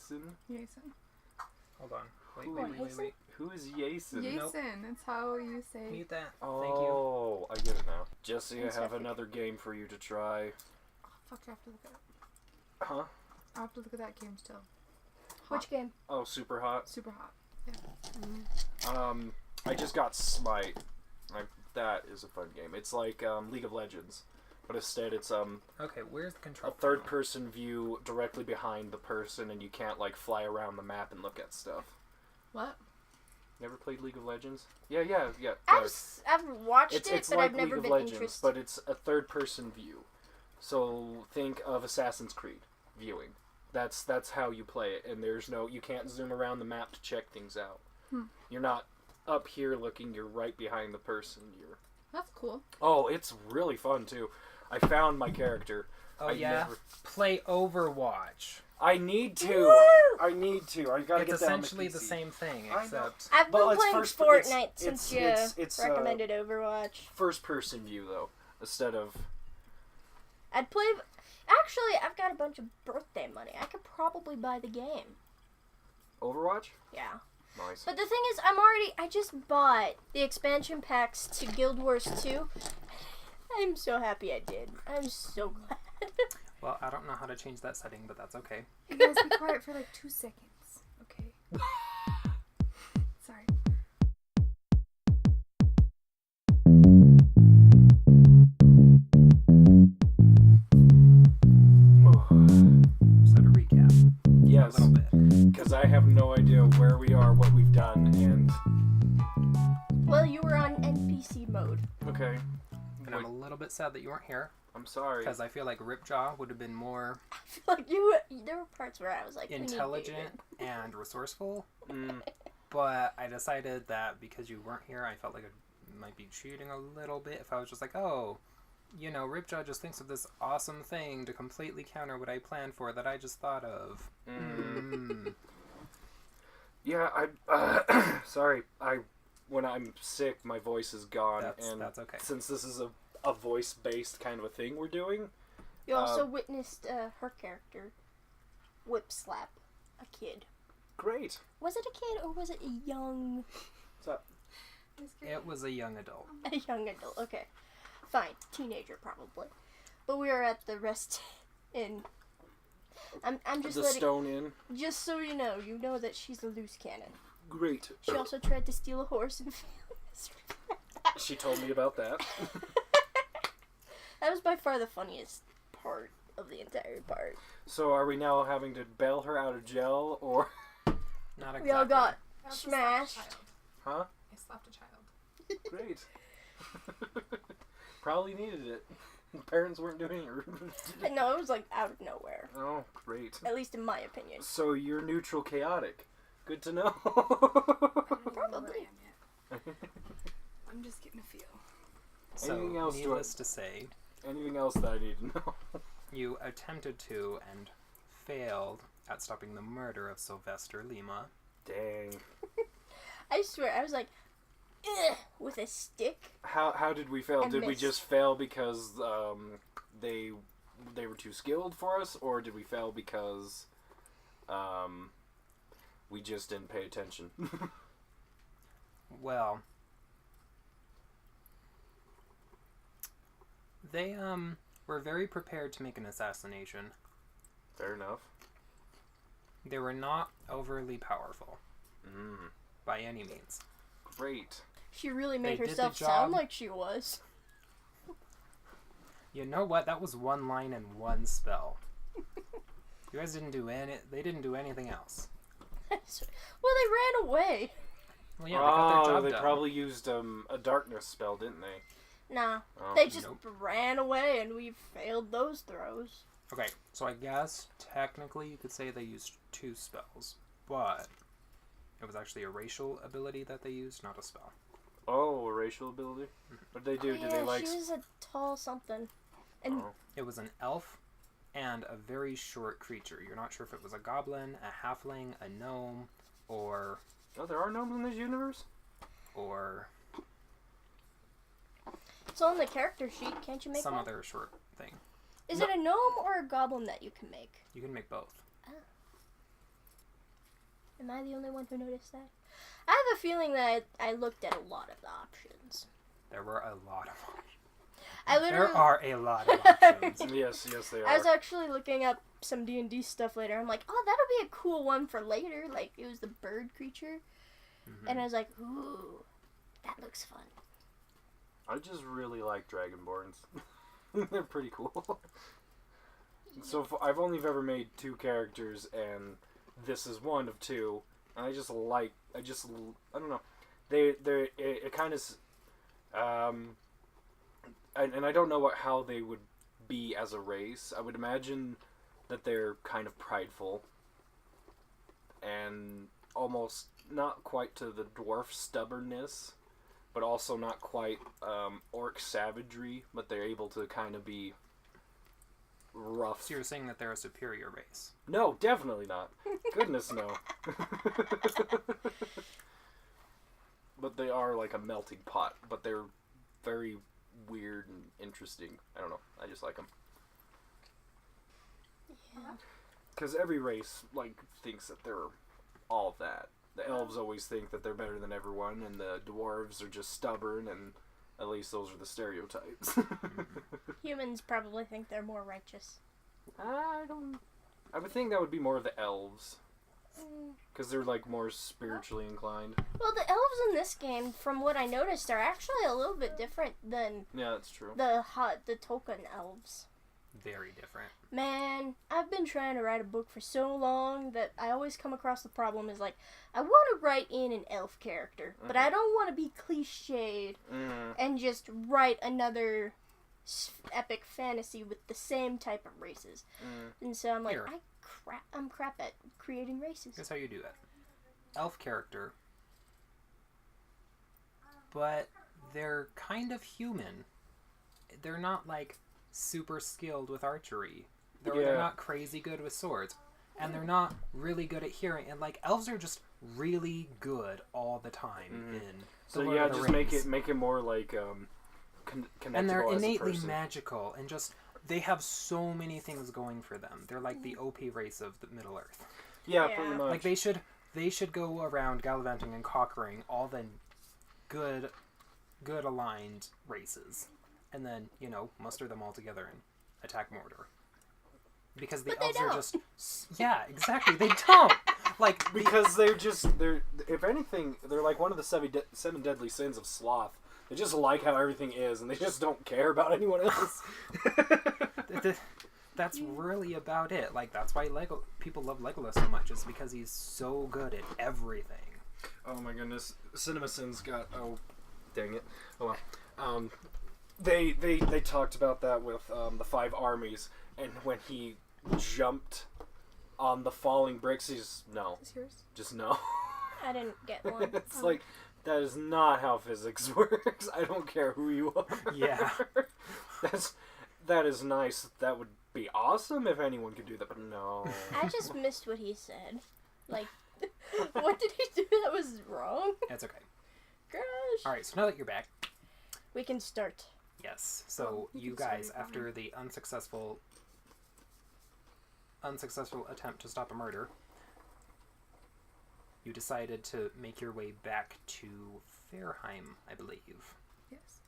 Yason. Hold on. Wait. Who is Yason? Yason, Nope. that's how you say. Mute that. Oh, Thank you. I get it now. Jesse, I have another game for you to try. Oh, fuck, I have to look at it. Huh? I have to look at that game still. Which game? Oh, Super Hot. Super hot. Yeah. I just got Smite. That is a fun game. It's like League of Legends, but instead it's Okay, where's the a control? third-person view directly behind the person, and you can't like fly around the map and look at stuff. What? You ever played League of Legends? Yeah. I've watched It's but like I've never League of been Legends, interested. but it's a third-person view. So think of Assassin's Creed viewing. That's how you play it, and you can't zoom around the map to check things out. You're not up here looking, you're right behind the person. That's cool. Oh, it's really fun too. I found my character. Oh, play Overwatch. I need to. Woo! I gotta It's get that on the essentially the PC. same thing, I know. except... I've been it's playing Fortnite since you recommended Overwatch. First-person view though, instead of. I'd play... Actually, I've got a bunch of birthday money. I could probably buy the game. Overwatch? Yeah. Nice. But the thing is, I just bought the expansion packs to Guild Wars 2. I'm so happy I did. I'm so glad. Well, I don't know how to change that setting, but that's okay. You guys be quiet for like 2 seconds. Okay. Sorry. So to recap, Yes. a little bit. Because I have no idea where we are, what we've done, and... Well, you were on NPC mode. Okay. And I'm a little bit sad that you weren't here, I'm sorry. because I feel like Ripjaw would have been more I feel like there were parts where I was like, intelligent and resourceful, Mm, but I decided that because you weren't here, I felt like I might be cheating a little bit if I was just like, oh, you know, Ripjaw just thinks of this awesome thing to completely counter what I planned for that I just thought of. Yeah, sorry. When I'm sick, my voice is gone, and That's okay. since this is a voice-based kind of a thing we're doing, You also witnessed her character whip slap a kid. great. Was it a kid or was it a young... What's up? It was a young adult. A young adult, okay. Fine, teenager probably. But we are at the rest inn. I'm just The letting... Stone Inn. Just so you know that she's a loose cannon. Great. She also tried to steal a horse and failed. She told me about that. That was by far the funniest part of the entire part. So are we now having to bail her out of jail, or... Not exactly. We all got I also smashed. slapped a child. Huh? I slapped a child. Great. Probably needed it. Parents weren't doing it. No, it was like out of nowhere. Oh, great. At least in my opinion. So you're neutral chaotic. Good to know. I don't know where I Probably. am yet. I'm just getting a feel. So, Anything else needless to say, Anything else that I need to know? you attempted to and failed at stopping the murder of Sylvester Lima. Dang. I swear, I was like, ugh, with a stick. How did we fail? I Did we missed. just fail because they were too skilled for us, or did we fail because we just didn't pay attention? Well, they were very prepared to make an assassination. Fair enough. They were not overly powerful Mm, by any means. great. She really made They did the herself job. sound like she was. You know what? That was one line and one spell. You guys didn't do they didn't do anything else. Well, they ran away. Well, yeah, they got their job they done. probably used a darkness spell, didn't they? Nah, Oh, they just nope. ran away and we failed those throws. Okay, so I guess technically you could say they used two spells, but it was actually a racial ability that they used, not a spell. Oh, a racial ability? What did they do? Oh, Did yeah, they like... she was a tall something. And Oh. It was an elf and a very short creature. You're not sure if it was a goblin, a halfling, a gnome, or... Oh, there are gnomes in this universe? or it's on the character sheet. Can't you make some one? other short thing. Is it a gnome or a goblin that you can make? You can make both. Am I the only one who noticed that? I have a feeling that I looked at a lot of the options. There were a lot of options. I literally... There are a lot of options. Yes, they are. I was actually looking up some D&D stuff later. I'm like, oh, that'll be a cool one for later. Like, it was the bird creature. Mhm. And I was like, ooh, that looks fun. I just really like dragonborns. They're pretty cool. So I've only ever made 2 characters, and this is one of 2. And I don't know. It kind of, and I don't know how they would be as a race. I would imagine that they're kind of prideful, and almost not quite to the dwarf stubbornness, but also not quite orc savagery, but they're able to kind of be rough. So you're saying that they're a superior race? No, definitely not. Goodness, no. But they are like a melting pot, but they're very weird and interesting. I don't know. I just like them. Yeah. Because every race, like, thinks that they're all of that. The elves always think that they're better than everyone, and the dwarves are just stubborn, and at least those are the stereotypes. Humans probably think they're more righteous. I would think that would be more of the elves. Because they're, like, more spiritually inclined. Well, the elves in this game, from what I noticed, are actually a little bit different than Yeah, that's true. the Tolkien elves. Very different. Man, I've been trying to write a book for so long that I always come across the problem is, like, I want to write in an elf character, but I don't want to be cliched and just write another epic fantasy with the same type of races. And so I'm like, Here. I'm crap at creating races. Here's how you do it. Elf character. But they're kind of human. They're not, like, super skilled with archery. They're not crazy good with swords. And they're not really good at hearing. And, like, elves are just really good all the time in So the Lord yeah, of the just Rings. make it more like connectable And they're as a innately person. magical, and just they have so many things going for them. They're like the OP race of the Middle Earth. Yeah, Yeah. pretty much. Like they should go around gallivanting and conquering all the good aligned races, and then muster them all together and attack Mordor. Because the But they elves are don't. just exactly, they don't. Like Because they're if anything, they're like one of the seven deadly sins of sloth. They just like how everything is, and they just don't care about anyone else. That's really about it. Like, that's why people love Legolas so much, is because he's so good at everything. Oh my goodness, CinemaSins got dang it. Oh well. They talked about that with the 5 armies, and when he jumped on the falling bricks, he's no, Is yours? just no. I didn't get one. It's like, that is not how physics works. I don't care who you are. Yeah. That is nice. That would be awesome if anyone could do that, but no. I just missed what he said. Like, what did he do that was wrong? That's okay. Gosh. Alright, so now that you're back, We can start. yes. So you you can start guys, again. after the unsuccessful attempt to stop a murder, you decided to make your way back to Fairheim, I believe. Yes.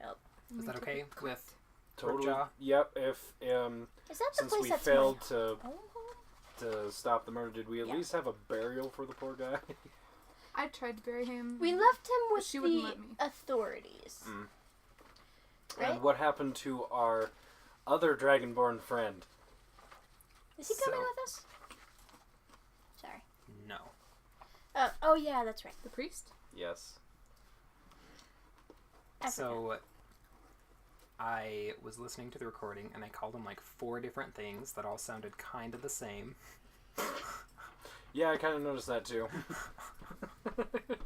Nope. Is that okay with Totally. Ripjaw? Yep. If Is that the since place we that's failed my to home home? stop the murder, did we at Yeah. least have a burial for the poor guy? I tried to bury him. We left him with She wouldn't the let me. authorities. Right? And what happened to our other dragonborn friend? Is he coming So- with us? Sorry. No. Oh yeah, that's right. The priest? Yes. I forgot. So I was listening to the recording and I called him like 4 different things that all sounded kind of the same. Yeah, I kind of noticed that too.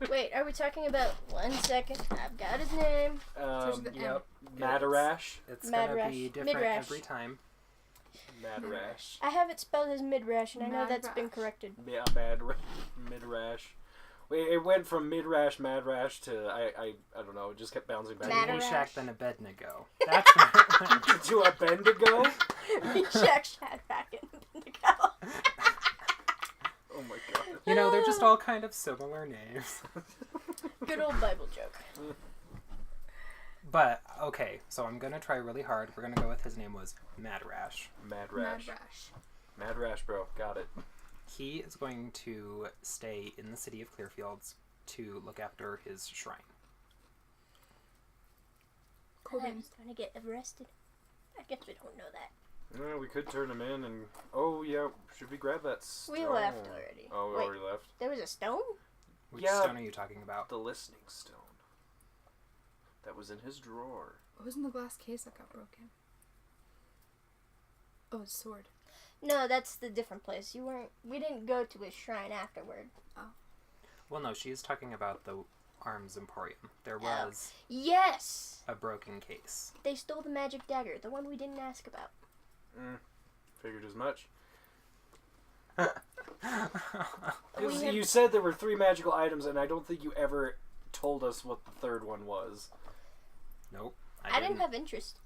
Wait, are we talking about 1 second? I've got his name. the Yep. Madarash. It's gonna Madrash. be different Midrash. every time. Madarash. I have it spelled as Midrash, and I know that's been Madrash. corrected. Yeah, Midrash. It went from Midrash, Madrash to I don't know. It just kept bouncing back. Madrash. Meshach then Abednego. That's right. To a Bendigo. Meshach, Shadrach, and Abednego. Oh my god. You know, they're just all kind of similar names. Good old Bible joke. But, okay, so I'm gonna try really hard. We're gonna go with his name was Madrash. Mad Mad Rash. Rash. Mad Rash, bro. Got it. He is going to stay in the city of Clearfields to look after his shrine. Corbin's. Trying to get arrested. I guess we don't know that. Yeah, we could turn him in and... Oh, yeah. Should we grab that stone? We left already. Oh, we Wait. already left? There was a stone? Which Yeah. stone are you talking about? The listening stone. That was in his drawer. What was in the glass case that got broken? Oh, his sword. No, that's the different place. We didn't go to his shrine afterward. Well, no, she's talking about the Arms Emporium. There was Yes! a broken case. They stole the magic dagger, the one we didn't ask about. Figured as much. We had- You said there were 3 magical items, and I don't think you ever told us what the third one was. Nope. I didn't have interest.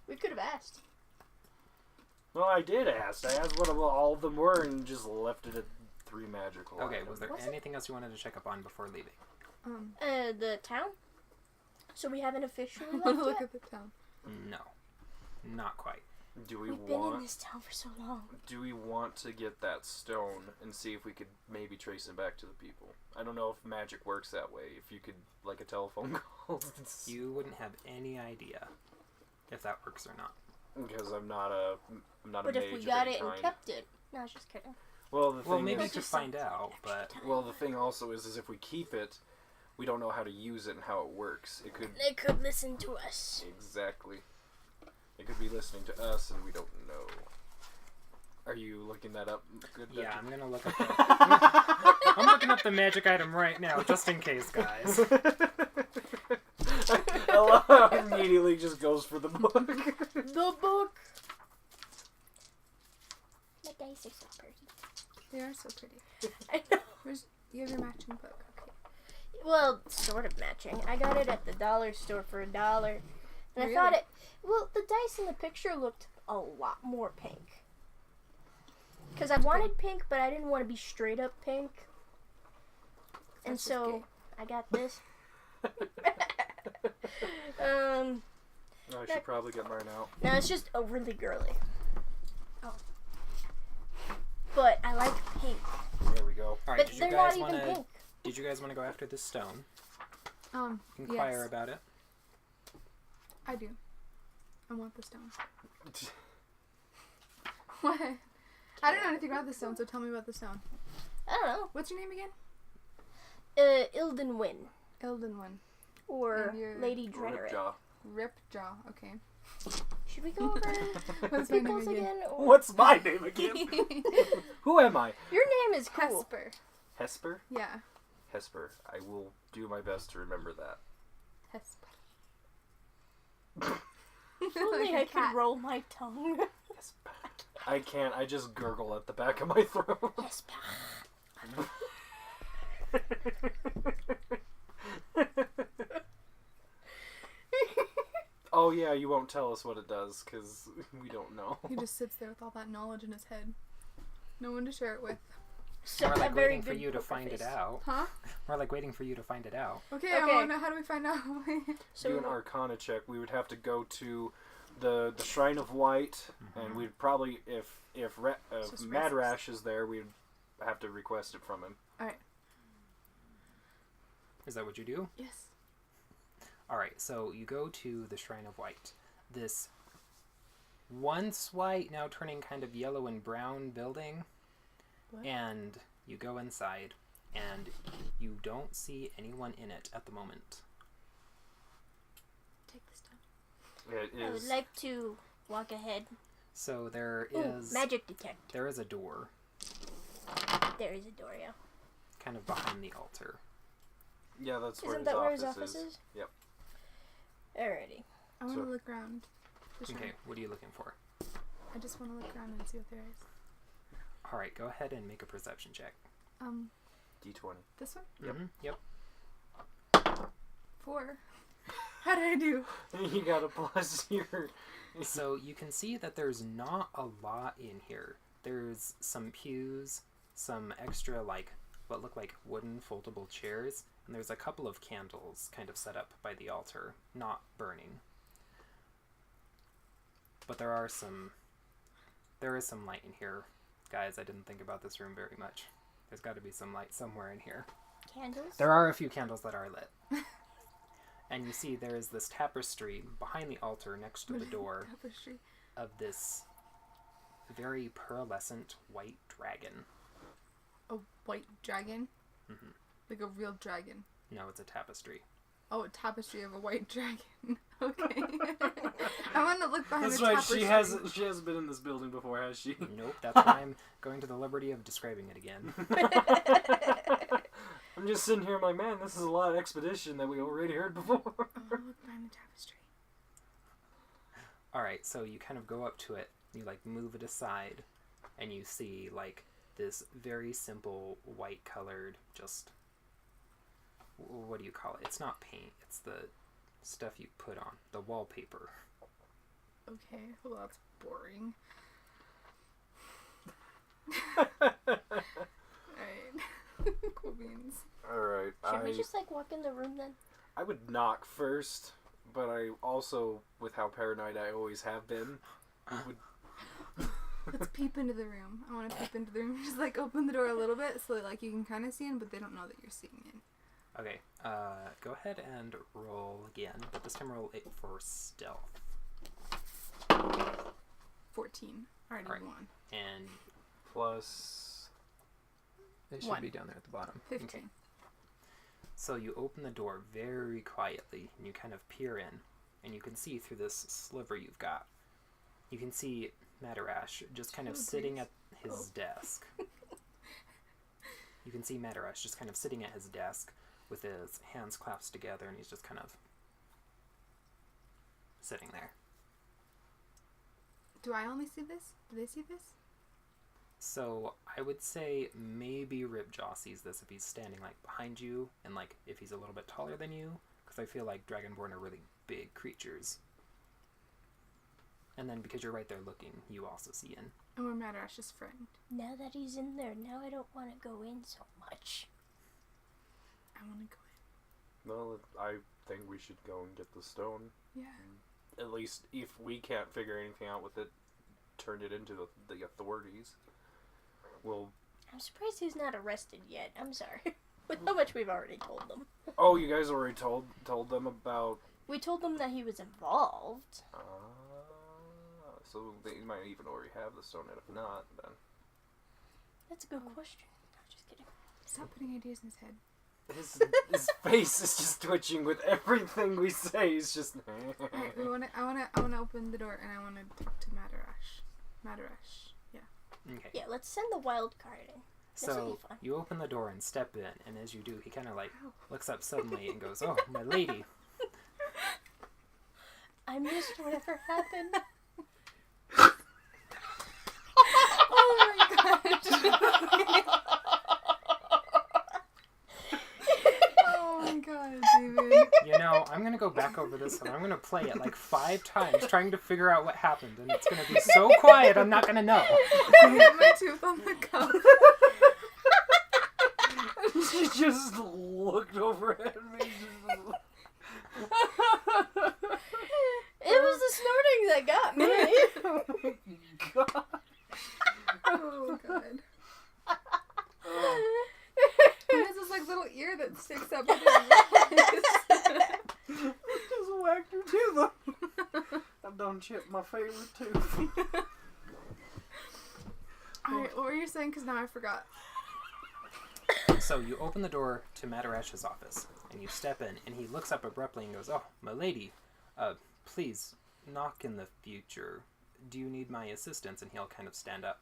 We could have asked. Well, I did ask. I asked what all of them were and just left it at 3 magical Okay, items. was there anything else you wanted to check up on before leaving? The town? So we haven't officially I left want to look yet? at the town. No. Not quite. Do we We've been in want... this town for so long. Do we want to get that stone and see if we could maybe trace him back to the people? I don't know if magic works that way. If you could, like a telephone call. You wouldn't have any idea if that works or not. Because I'm not a But mage if we of got any it and kind. kept it. No, I was just kidding. Well, the thing Well, maybe is, you could find out, but... well, the thing also is if we keep it, we don't know how to use it and how it works. It could They could listen to us. exactly. It could be listening to us, and we don't know. Are you looking that up? Good. Yeah, I'm gonna look up the... I'm looking up the magic item right now, just in case, guys. Ella immediately just goes for the book. The book! My dice are so pretty. They are so pretty. I know. You have your matching book. Okay. Well, sort of matching. I got it at the dollar store for $1. And Really? I thought well, the dice in the picture looked a lot more pink. Because I wanted pink, but I didn't want to be straight up pink. And That's just so, gay. I got this. I should probably get mine out. No, it's just really girly. Oh. But I like pink. There we go. Alright, But did you they're guys not even want to... pink. Did you guys want to go after this stone? Inquire Yes, about it? I do. I want the stone. What? I don't know anything about the stone, so tell me about the stone. I don't know. What's your name again? Illdinwin. Illdinwin. Or And you're- Lady Drenerate. Ripjaw. Ripjaw. Okay. Should we go over What's my name people's again? again? Or... What's my name again? Who am I? Your name is cool. Hesper. Hesper? Yeah. Hesper. I will do my best to remember that. Hesper. If only Like I a could cat. roll my tongue. Hesper. I can't. I just gurgle at the back of my throat. Hesper. Oh yeah, you won't tell us what it does because we don't know. He just sits there with all that knowledge in his head. No one to share it with. So We're a like very waiting for good you to poker find face. it out. Huh? We're like waiting for you to find it out. Okay, I Okay. want to know how do we find out? So Do an Arcana check. We would have to go to the Shrine of Light, and we'd probably if So Mad racist. Rash is there, we'd have to request it from him. Alright. Is that what you do? Yes. Alright, so you go to the Shrine of Light. This once white, now turning kind of yellow and brown building. What? And you go inside, and you don't see anyone in it at the moment. Take this down. It I would is. like to walk ahead. So there Ooh, is magic detect. there is a door There is a door, yeah. kind of behind the altar. Yeah, that's where Isn't his that where his office office is? Yep. Alrighty. I want So- to look around. the shrine. Okay, what are you looking for? I just want to look around and see what there is. Alright, go ahead and make a perception check. D20. This one? Yep. Yep. 4. How did I do? You got a plus your. So you can see that there's not a lot in here. There's some pews, some extra, like, what look like wooden foldable chairs, and there's a couple of candles kind of set up by the altar, not burning. But there is some light in here. Guys, I didn't think about this room very much. There's got to be some light somewhere in here. Candles? There are a few candles that are lit. And you see there is this tapestry behind the altar next to the door of this very pearlescent white dragon. A white dragon? Mm-hmm. Like a real dragon? No, it's a tapestry. Oh, a tapestry of a white dragon. Okay. I want to look behind That's the right. tapestry. She hasn't been in this building before, has she? Nope, that's why I'm going to the liberty of describing it again. I'm just sitting here, like, man, this is a lot of expedition that we already heard before. Oh, look behind the tapestry. Alright, so you kind of go up to it, you like move it aside, and you see like this very simple white colored, just, what do you call it? It's not paint, it's the stuff you put on, the wallpaper. Okay, well that's boring. Alright. Cool beans. Alright. Should we just, like, walk in the room then? I would knock first, but I also, with how paranoid I always have been, would... Let's peep into the room. I want to peep into the room. Just, like, open the door a little bit so that, like, you can kind of see in, but they don't know that you're seeing in. Okay, go ahead and roll again, but this time roll it for stealth. 14. Already Alright. won. And Plus... it should 1. be down there at the bottom. 15. Okay. So you open the door very quietly, and you kind of peer in, and you can see through this sliver you've got. You can see Madarash just kind of sitting at his desk. You can see Madarash just kind of sitting at his desk with his hands clasped together, and he's just kind of sitting there. Do I only see this? Do they see this? So I would say maybe Ripjaw sees this if he's standing like behind you, and like if he's a little bit taller than you, because I feel like dragonborn are really big creatures. And then because you're right there looking, you also see in. And we're Madarash's friend. Now that he's in there, now I don't want to go in so much. I want to go Well, I think we should go and get the stone. in. Yeah. At least, if we can't figure anything out with it, turn it into the authorities. Well... I'm surprised he's not arrested yet. I'm sorry. With how much we've already told them. Oh, you guys already told them about... We told them that he was involved. So they might even already have the stone, and if not, then... That's a good question. No, just kidding. Stop putting ideas in his head. His face is just twitching with everything we say. He's just... Alright, I wanna open the door and I wanna talk to Madarash. Madarash. Yeah. Okay. Yeah, let's send the wild card in. This'll So be fun. you open the door and step in, and as you do, he kind of like looks up suddenly and goes, "Oh, my lady." I missed whatever happened. Oh my gosh. Oh my god, David. You know, I'm gonna go back over this and I'm gonna play it like 5 times, trying to figure out what happened, and it's gonna be so quiet I'm not gonna know. I hit my tooth on the cup. She just looked over at me. It was the snorting that got me. God. Oh god. He has this like little ear that sticks up. Just whacked her tooth. I done chipped my favorite tooth. Alright, what were you saying? Because now I forgot. So you open the door to Madarash's office, and you step in, and he looks up abruptly and goes, "Oh, my lady, please, knock in the future. Do you need my assistance?" And he'll kind of stand up.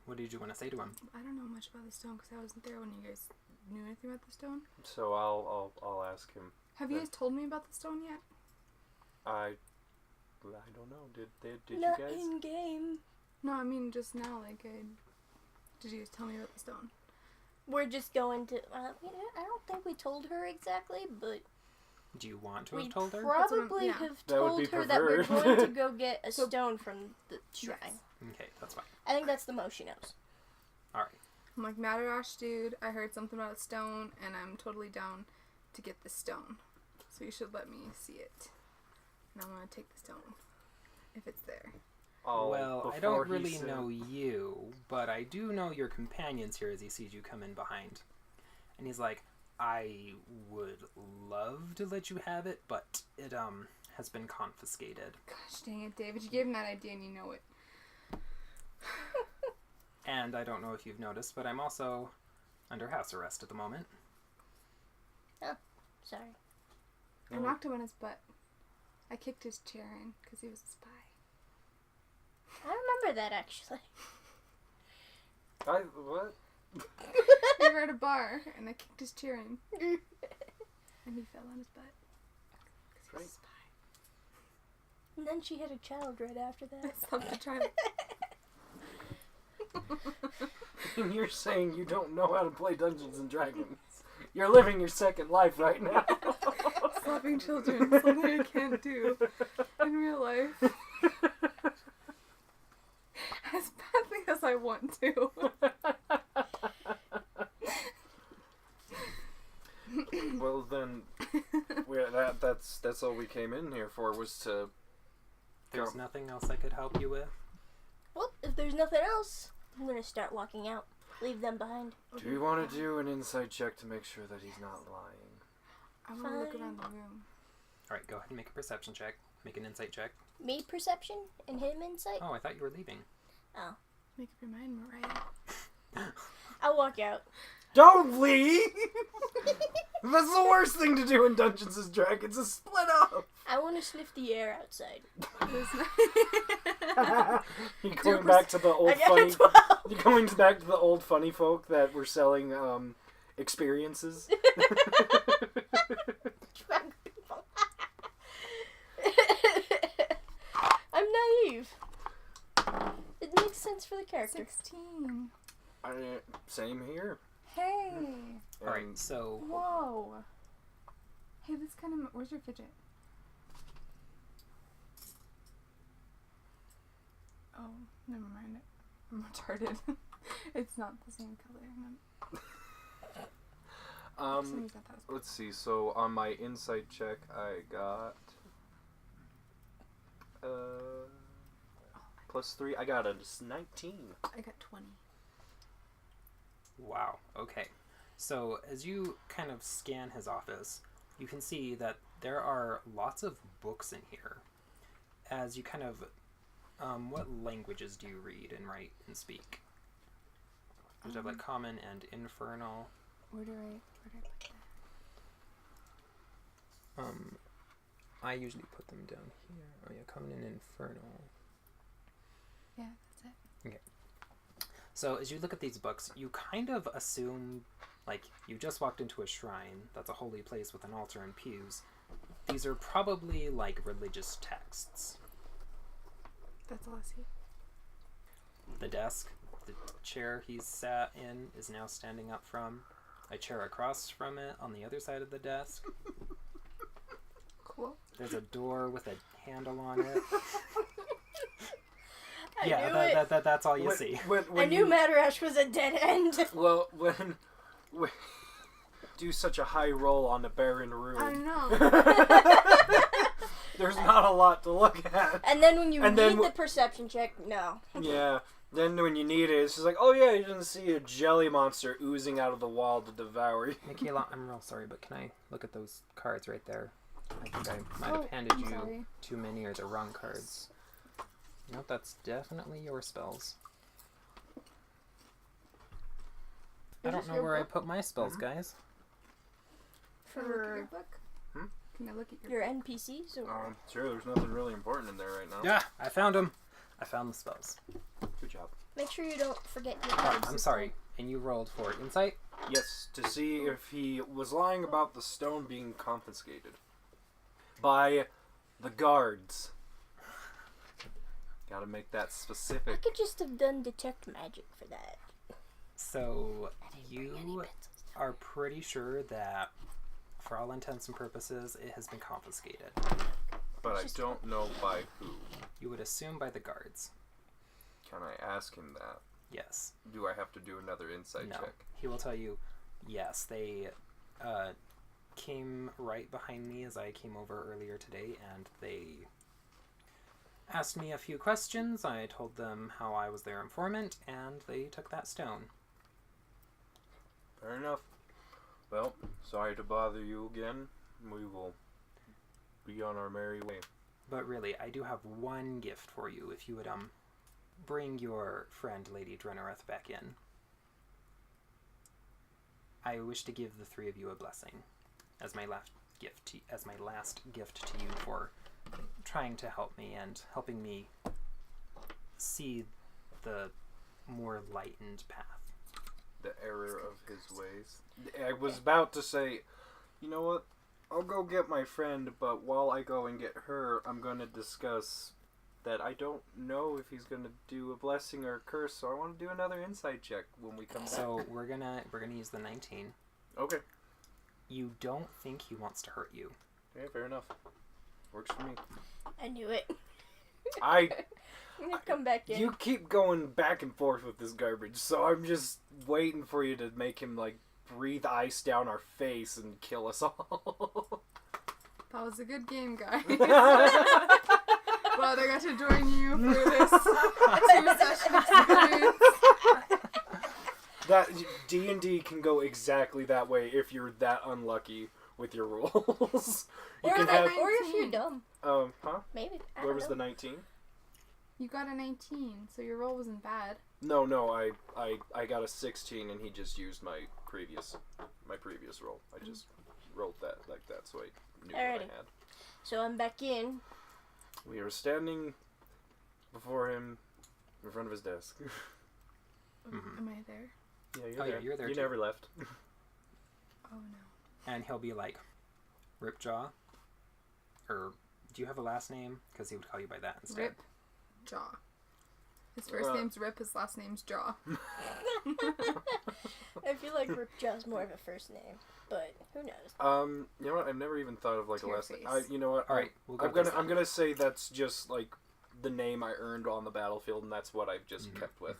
What did you want to say to him? I don't know much about the stone because I wasn't there when you guys knew anything about the stone. So I'll ask him. Have you guys told me about the stone yet? I don't know. Did you Not guys? in game. No, I mean just now. Like, did you guys tell me about the stone? We're just going to. I don't think we told her exactly, but Do you want to we have told her? probably yeah. have That would told be her that we're preferred. going to go get a So- stone from the shrine. Yes. Okay, that's fine. I think that's the most she knows. Alright. I'm like, Madarash, dude, I heard something about a stone, and I'm totally down to get this stone. So you should let me see it. And I want to take the stone, if it's there. Oh, well, I don't really know you, but I do know your companions here as he sees you come in behind. And he's like, I would love to let you have it, but it has been confiscated. Gosh dang it, David. You gave him that idea and you know it. And I don't know if you've noticed, but I'm also under house arrest at the moment. Oh, sorry. I knocked him on his butt. I kicked his chair in because he was a spy. I remember that, actually. What? We were at a bar, and I kicked his chair in. And he fell on his butt. Because he was a spy. And then she had a child right after I that. stopped to try to... And you're saying you don't know how to play Dungeons and Dragons. You're living your second life right now. Slapping children is something I can't do in real life. As badly as I want to. Well then, that's all we came in here for, was to... There's nothing else I could help you with? Well, if there's nothing else, I'm gonna start walking out. Leave them behind. Do you want to do an insight check to make sure that he's not lying? I want to look around the room. Alright, go ahead and make a perception check. Make an insight check. Me perception and him insight? Oh, I thought you were leaving. Oh. Make up your mind, Mariah. I'll walk out. Don't leave! That's the worst thing to do in Dungeons and Dragons, is split up! I want to sniff the air outside. You're going back to the old funny... You're going back to the old funny folk that were selling experiences. I'm naive. It makes sense for the character. 16. Same here. Hey. Alright, so... Whoa. Hey, this kind of... Where's your fidget? Oh, never mind. I'm retarded. It's not the same color. Let's see. So on my insight check, I got +3. I got a 19. I got 20. Wow, okay. So as you kind of scan his office, you can see that there are lots of books in here. As you kind of... what languages do you read and write and speak? You have like common and infernal. Where do I put that? I usually put them down here. Oh yeah, common and infernal. Yeah, that's it. Okay. So as you look at these books, you kind of assume, like, you just walked into a shrine that's a holy place with an altar and pews. These are probably like religious texts. That's all I see. The desk, the chair he's sat in is now standing up from. A chair across from it on the other side of the desk. Cool. There's a door with a handle on it. I knew That's all you see. I knew Madarash was a dead end. Well, when do such a high roll on the barren room. I know. There's not a lot to look at. And then when you need the perception check, no. Yeah. Then when you need it, it's just like, oh yeah, you didn't see a jelly monster oozing out of the wall to devour you. Michaela, I'm real sorry, but can I look at those cards right there? I think I might have handed you too many or the wrong cards. Nope, that's definitely your spells. I don't know where I put my spells, guys. Can I look at your book? Can I look at your NPCs? Or... Sure, there's nothing really important in there right now. Yeah, I found them. I found the spells. Good job. Make sure you don't forget your cards. I'm sorry. And you rolled for insight? Yes, to see if he was lying about the stone being confiscated by the guards. Gotta make that specific. I could just have done detect magic for that. So, you are pretty sure that, for all intents and purposes, it has been confiscated. But I don't know by who. You would assume by the guards. Can I ask him that? Yes. Do I have to do another insight No. check? He will tell you, yes, they came right behind me as I came over earlier today, and they asked me a few questions. I told them how I was their informant, and they took that stone. Fair enough. Well, sorry to bother you again. We will be on our merry way. But really, I do have one gift for you, if you would, bring your friend Lady Drenoreth back in. I wish to give the three of you a blessing as my last gift to you for trying to help me and helping me see the more lightened path. The error of his ways. I was about to say, you know what? I'll go get my friend, but while I go and get her, I'm going to discuss that I don't know if he's going to do a blessing or a curse, so I want to do another insight check when we come back. So we're gonna use the 19. Okay. You don't think he wants to hurt you. Yeah, fair enough. Works for me. I knew it. I'm gonna come back in. You keep going back and forth with this garbage, so I'm just waiting for you to make him, like, breathe ice down our face and kill us all. That was a good game, guys. Glad I got to join you for this 2-session experience. That D&D can go exactly that way if you're that unlucky with your rolls. Or if you're 19. dumb. Huh? Maybe. I Where don't was know. the 19? You got a 19, so your roll wasn't bad. No, I got a 16 and he just used my previous roll. I just rolled that like that, so I knew what I Alrighty. had. So I'm back in. We are standing before him in front of his desk. Mhm. Am I there? Yeah, you're Oh, yeah, there. you're there You too. never left. Oh no. And he'll be like, Ripjaw? Or, do you have a last name? Because he would call you by that instead. Ripjaw. His first name's Rip, his last name's Jaw. I feel like Ripjaw's more of a first name, but who knows? You know what? I've never even thought of like a last name. Tearface. You know what? Alright, we'll go I'm gonna say that's just like the name I earned on the battlefield, and that's what I've just kept with.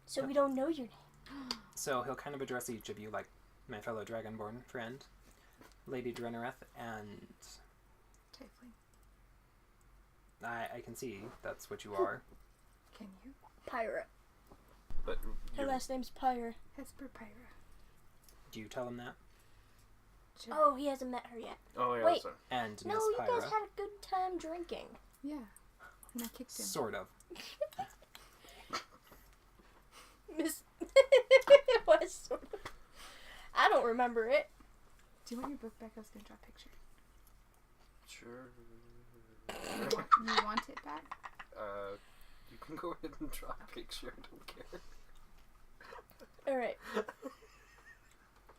So we don't know your name. So he'll kind of address each of you like my fellow dragonborn friend, Lady Drenoreth, and Tiefling. I can see that's what you are. Can you? Pyra. But Her you're- last name's Pyra. Hesper Pyra. Do you tell him that? Sure. Oh, he hasn't met her yet. oh yeah, Wait. sorry. And No, Miss you Pyra, guys had a good time drinking. Yeah. And I kicked him. sort of. Miss. It was sort of. I don't remember it. Do you want your book back? I was going to draw a picture. Sure. You want it back? You can go ahead and draw a picture. I don't care. Alright.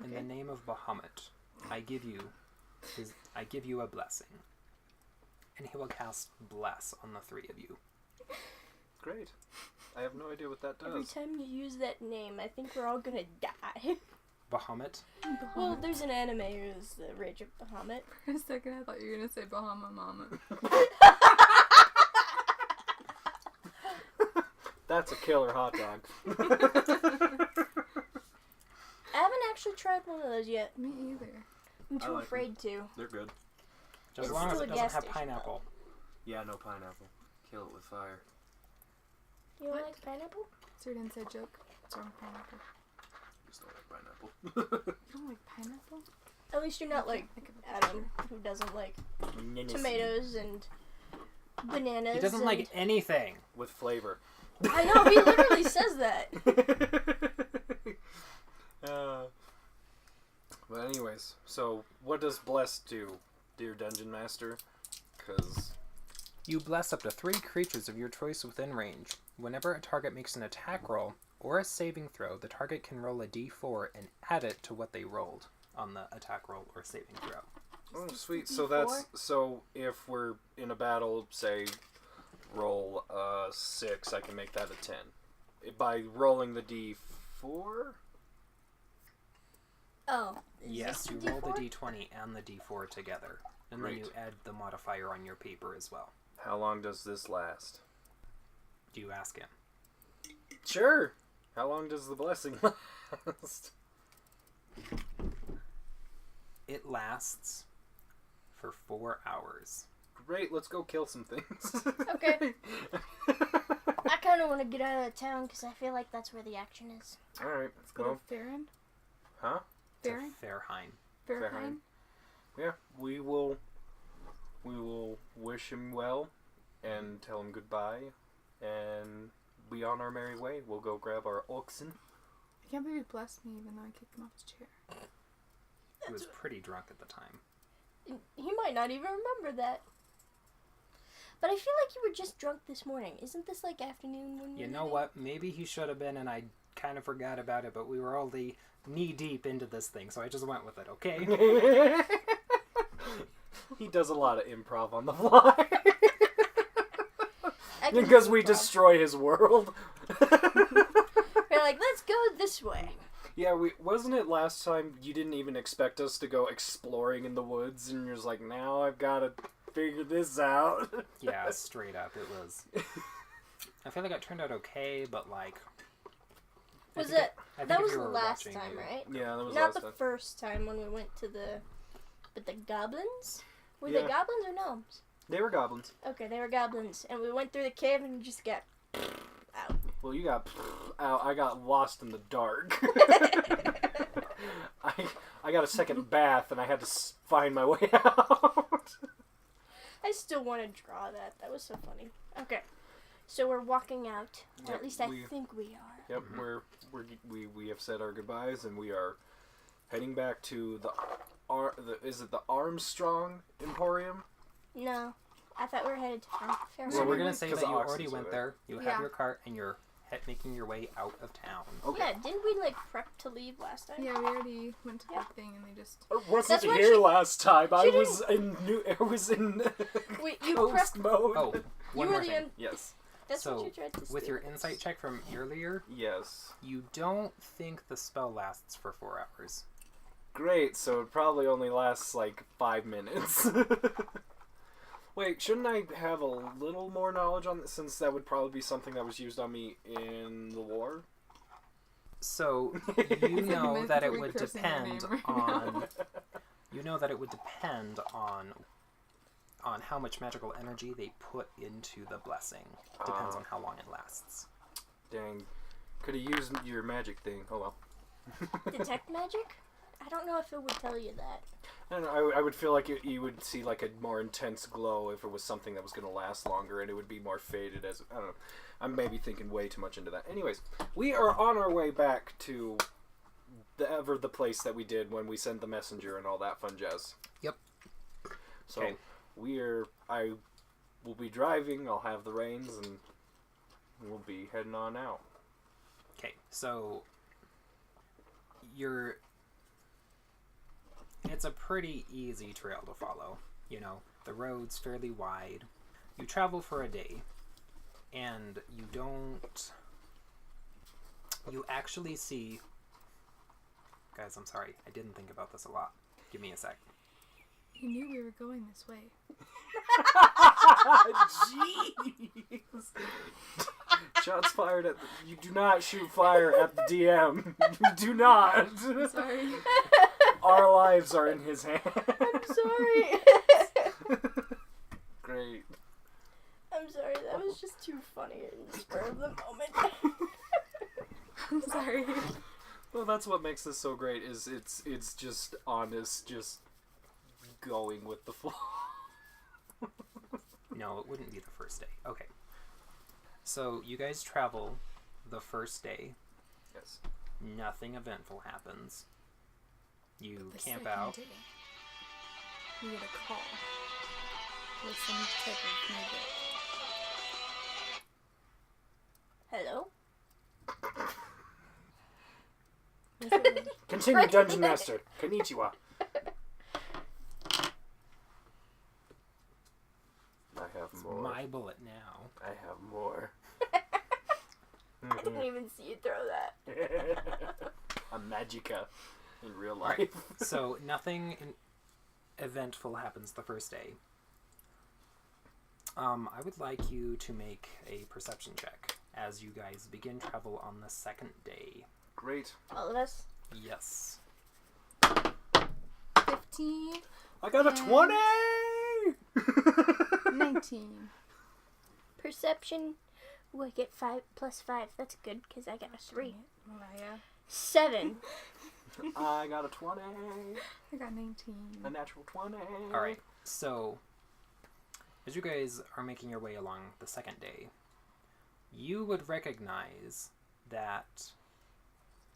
In the name of Bahamut, I give you a blessing. And he will cast bless on the three of you. Great. I have no idea what that Every does. time you use that name, I think we're all gonna die. Bahamut? Well, there's an anime who's the Rage of Bahamut. For a second, I thought you were going to say Bahama Mama. That's a killer hot dog. I haven't actually tried one of those yet. Me either. I'm too like afraid to. They're good. Just as It's long as still it a doesn't gas have station, pineapple. Yeah, no pineapple. Kill it with fire. You don't What? like pineapple? Is there an inside joke? What's wrong with pineapple? Just don't like pineapple. You don't like pineapple? At least you're not like Think of a Adam, who doesn't like tomatoes and bananas. He doesn't and... like anything. with flavor. I know, he literally says that. But anyways, so what does bless do, dear Dungeon Master? Because You bless up to 3 creatures of your choice within range. Whenever a target makes an attack roll or a saving throw, the target can roll a d4 and add it to what they rolled on the attack roll or saving throw. oh sweet. So that's so if we're in a battle, say roll 6, I can make that a 10 by rolling the d4. Oh. Is Yes, this you roll the D4? d20 and the d4 together. And Great. then you add the modifier on your paper as well. How long does this last? Do you ask him? Sure. How long does the blessing last? It lasts for 4 hours. Great, let's go kill some things. Okay. I kind of want to get out of town because I feel like that's where the action is. Alright. Let's go to Farron. Huh? Farron? Fairheim. Farron? Yeah, we will wish him well and tell him goodbye and be on our merry way. We'll go grab our oxen. I can't believe you blessed me even though I kicked him off his chair. He was pretty drunk at the time. He might not even remember that. But I feel like you were just drunk this morning. Isn't this like afternoon when You know what? Maybe he should have been, and I kind of forgot about it, but we were already knee-deep into this thing, so I just went with it, okay? He does a lot of improv on the fly. I can Because do we improv. destroy his world. We're like, let's go this way. Yeah, wasn't it last time you didn't even expect us to go exploring in the woods, and you're just like, now I've got to figure this out. Yeah, straight up, it was. I feel like it turned out okay, but like... I think That if was you the were last watching, time, you- right? Yeah, that was Not last the time. first time when we went to the... But the goblins? Were Yeah. they goblins or gnomes? They were goblins. Okay, they were goblins. And we went through the cave and just got out. Well, you got out. I got lost in the dark. I got a second bath, and I had to find my way out. I still want to draw that. That was so funny. Okay. So we're walking out. Or Yep, at least I we- think we are. Yep, we have said our goodbyes, and we are heading back to the is it the Armstrong Emporium? No. I thought we were headed to Fairmont. So we're going to say Because that the you oxen's already over went there. there, you have Yeah. your cart, and you're making your way out of town. Okay. Yeah, didn't we like prep to leave last time? Yeah, we already went to Yeah. the thing and they just... I wasn't That's what here she- last time. I she was in Wait, you ghost prepped. mode. Oh, You one were more the. thing. Yes. That's what So, you tried to with steal. your insight check from earlier, Yes. you don't think the spell lasts for 4 hours. Great, so it probably only lasts like 5 minutes. Wait, shouldn't I have a little more knowledge on this, since that would probably be something that was used on me in the war? So, you know that it would Cursing your depend name right now. on... You know that it would depend on how much magical energy they put into the blessing. Depends on how long it lasts. Dang. Could have used your magic thing. Oh well. Detect magic? I don't know if it would tell you that. I don't know, I would feel like you would see like a more intense glow if it was something that was going to last longer, and it would be more faded as... I don't know. I'm maybe thinking way too much into that. Anyways, we are on our way back to the place that we did when we sent the messenger and all that fun jazz. Yep. So, Okay. I will be driving, I'll have the reins, and we'll be heading on out. Okay, so... It's a pretty easy trail to follow. You know, the road's fairly wide. You travel for a day, and you actually see... Guys, I'm sorry. I didn't think about this a lot. Give me a sec. You knew we were going this way. Jeez! Shots fired at... You do not shoot fire at the DM. You do not. Sorry. Our lives are in his hands. I'm sorry. Great. I'm sorry. That was just too funny in the spur of the moment. I'm sorry. Well, that's what makes this so great, is it's just honest, just going with the flow. No, it wouldn't be the first day. Okay. So, you guys travel the first day. Yes. Nothing eventful happens. You The camp second out. day, we get a call with some type of music. Hello? Was it- Continue, Dungeon Master. Konnichiwa. I have It's more. my bullet now. I have more. I didn't even see you throw that. A magica in real life. So, nothing eventful happens the first day. I would like you to make a perception check as you guys begin travel on the second day. Great. All of us. Yes. 15, I got a And- 20! 19. Perception. Ooh, I get 5 plus 5. That's good because I got a 3. Mariah. 7. I got a 20. I got 19. A natural 20. Alright, so as you guys are making your way along the second day, you would recognize that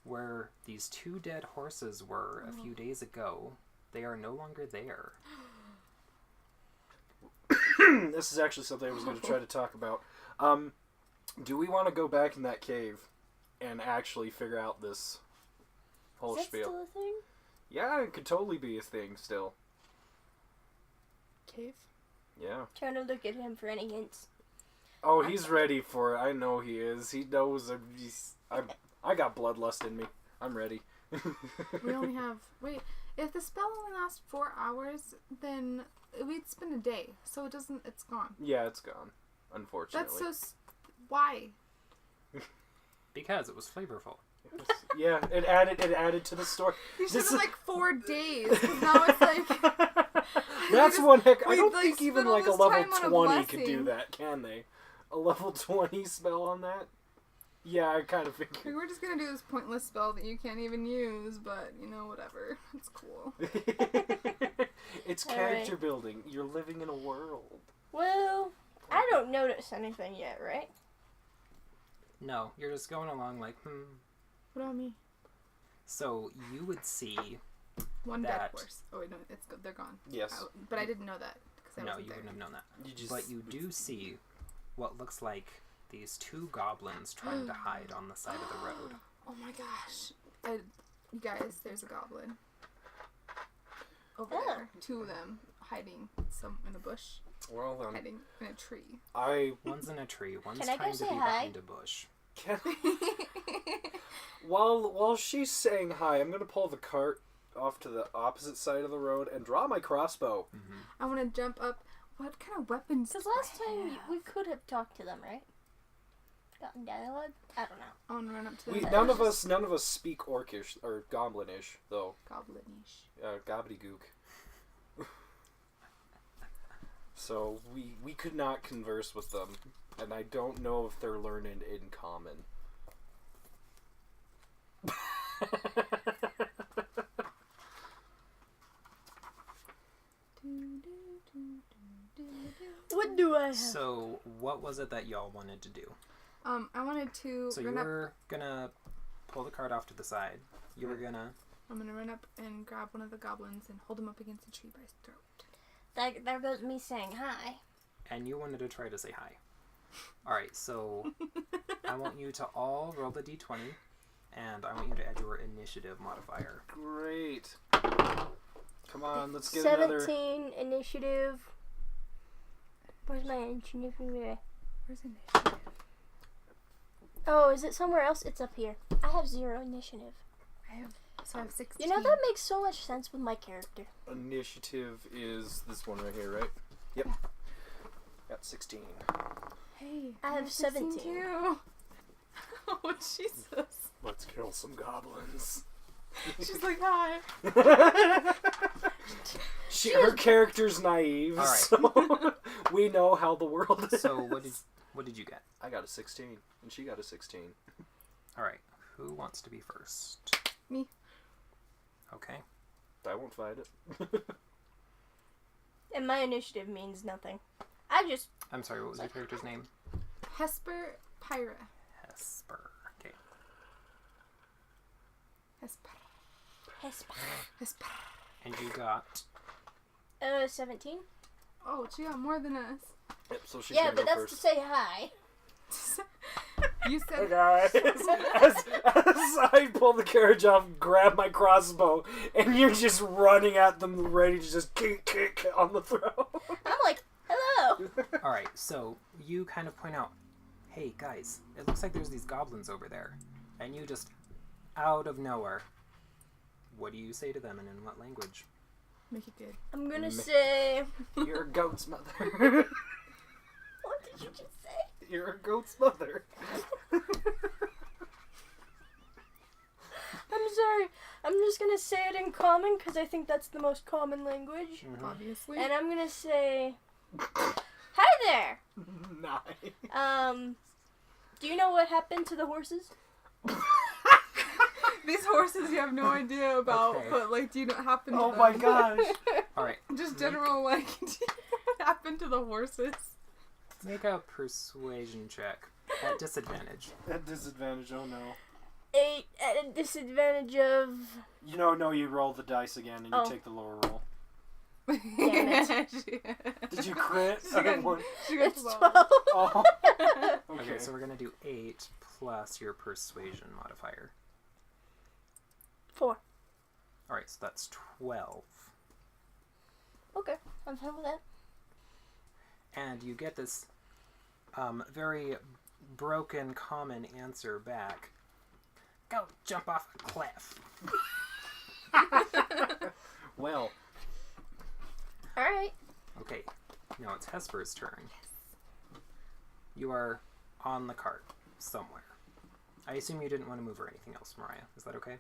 where these 2 dead horses were a few days ago, they are no longer there. This is actually something I was going to try to talk about. Do we want to go back in that cave and actually figure out this whole Is that spiel? still a thing? Yeah, it could totally be a thing still. Cave. Yeah. Trying to look at him for any hints. Oh, he's ready for it. I know he is. He knows. I got bloodlust in me. I'm ready. We only have... Wait, if the spell only lasts 4 hours, then we'd spend a day. So it doesn't... It's gone. Yeah, it's gone. Unfortunately. That's so... Why? Because it was flavorful. Yeah, it added to the story. You should This have is- like 4 days. 'Cause now it's like... That's just- one heck. I we, don't like, think even spent all like a this level time on a 20 could do blessing. that, can they? A level 20 spell on that? Yeah, I kind of Like, figured. we're just gonna do this pointless spell that you can't even use, but, you know, whatever. It's cool. It's All character right. building. You're living in a world. Well, I don't notice anything yet, right? No, you're just going along like, What about me? So you would see... One dead That- horse. Oh, wait, no, they're gone. Yes. But I didn't know that. Because I No, wasn't you there. wouldn't have known that. You just, But you do see what looks like these 2 goblins trying to hide on the side of the road. Oh my gosh. You guys, there's a goblin. Over Oh. there. 2 of them hiding in a bush. Well then, Hiding in a tree. One's in a tree, one's Can I go trying to say be hi? behind a bush. can, while she's saying hi, I'm gonna pull the cart off to the opposite side of the road and draw my crossbow. I want to jump up. What kind of weapons? Because do last I time have? we could have talked to them, right? Gotten dialogue? I don't know. I want to run up to We, them. none of us speak Orcish or Goblinish though. Goblinish. Gobbledygook. So we could not converse with them, and I don't know if they're learned in common. What do I have? So what was it that y'all wanted to do? I wanted to So you run up. were gonna pull the cart off to the side. You were gonna... I'm gonna run up and grab one of the goblins and hold him up against a tree by his throat. There goes me saying hi. And you wanted to try to say hi. Alright, so I want you to all roll the d20, and I want you to add your initiative modifier. Great. Come on, let's get another. 17 initiative. Where's my initiative? Where's initiative? Oh, is it somewhere else? It's up here. I have 0 initiative. I have 16. You know, that makes so much sense with my character. Initiative is this one right here, right? Yep. Got 16. Hey, I have 16 17. too. Oh Jesus! Let's kill some goblins. She's like, hi. Her character's naive, All right. so we know how the world is. So what did you get? I got a 16, and she got a 16. Alright, who wants to be first? Me. Okay. I won't fight it. And my initiative means nothing. I'm sorry, what was your character's name? Hesper Pyra. Hesper. Okay. Hesper. Hesper. Hesper. And you got... 17? Oh, she got more than us. Yep, so she's Yeah, gonna but go that's first. to say hi. You Hey said guys, as I pull the carriage off, grab my crossbow, and you're just running at them, ready to just kick on the throat. I'm like, hello. Alright, so you kind of point out, hey guys, it looks like there's these goblins over there. And you just, out of nowhere, what do you say to them and in what language? make it good. I'm gonna say... You're a goat's mother. What did you just say? You're a goat's mother. say it in common because I think that's the most common language. Mhm. Obviously. And I'm gonna say, "Hi there. Nice. Do you know what happened to the horses?" These horses you have no idea about, Okay. but like, do you know what happened to Oh them? my gosh. All right. Just general, like, do you know what happened to the horses? Make a persuasion check at disadvantage. At disadvantage, oh no. 8 at a disadvantage of... No, you roll the dice again and you Oh. take the lower roll. Damn it. Did you crit? She got- She got It's 12. 12. Oh. Okay, so we're gonna do 8 plus your persuasion modifier. 4. All right, so that's 12. Okay, I'm fine with that. And you get this very broken common answer back. Go jump off a cliff. Well, Alright. Okay, now it's Hesper's turn. You are on the cart somewhere. I assume you didn't want to move or anything else, Mariah. Is that okay?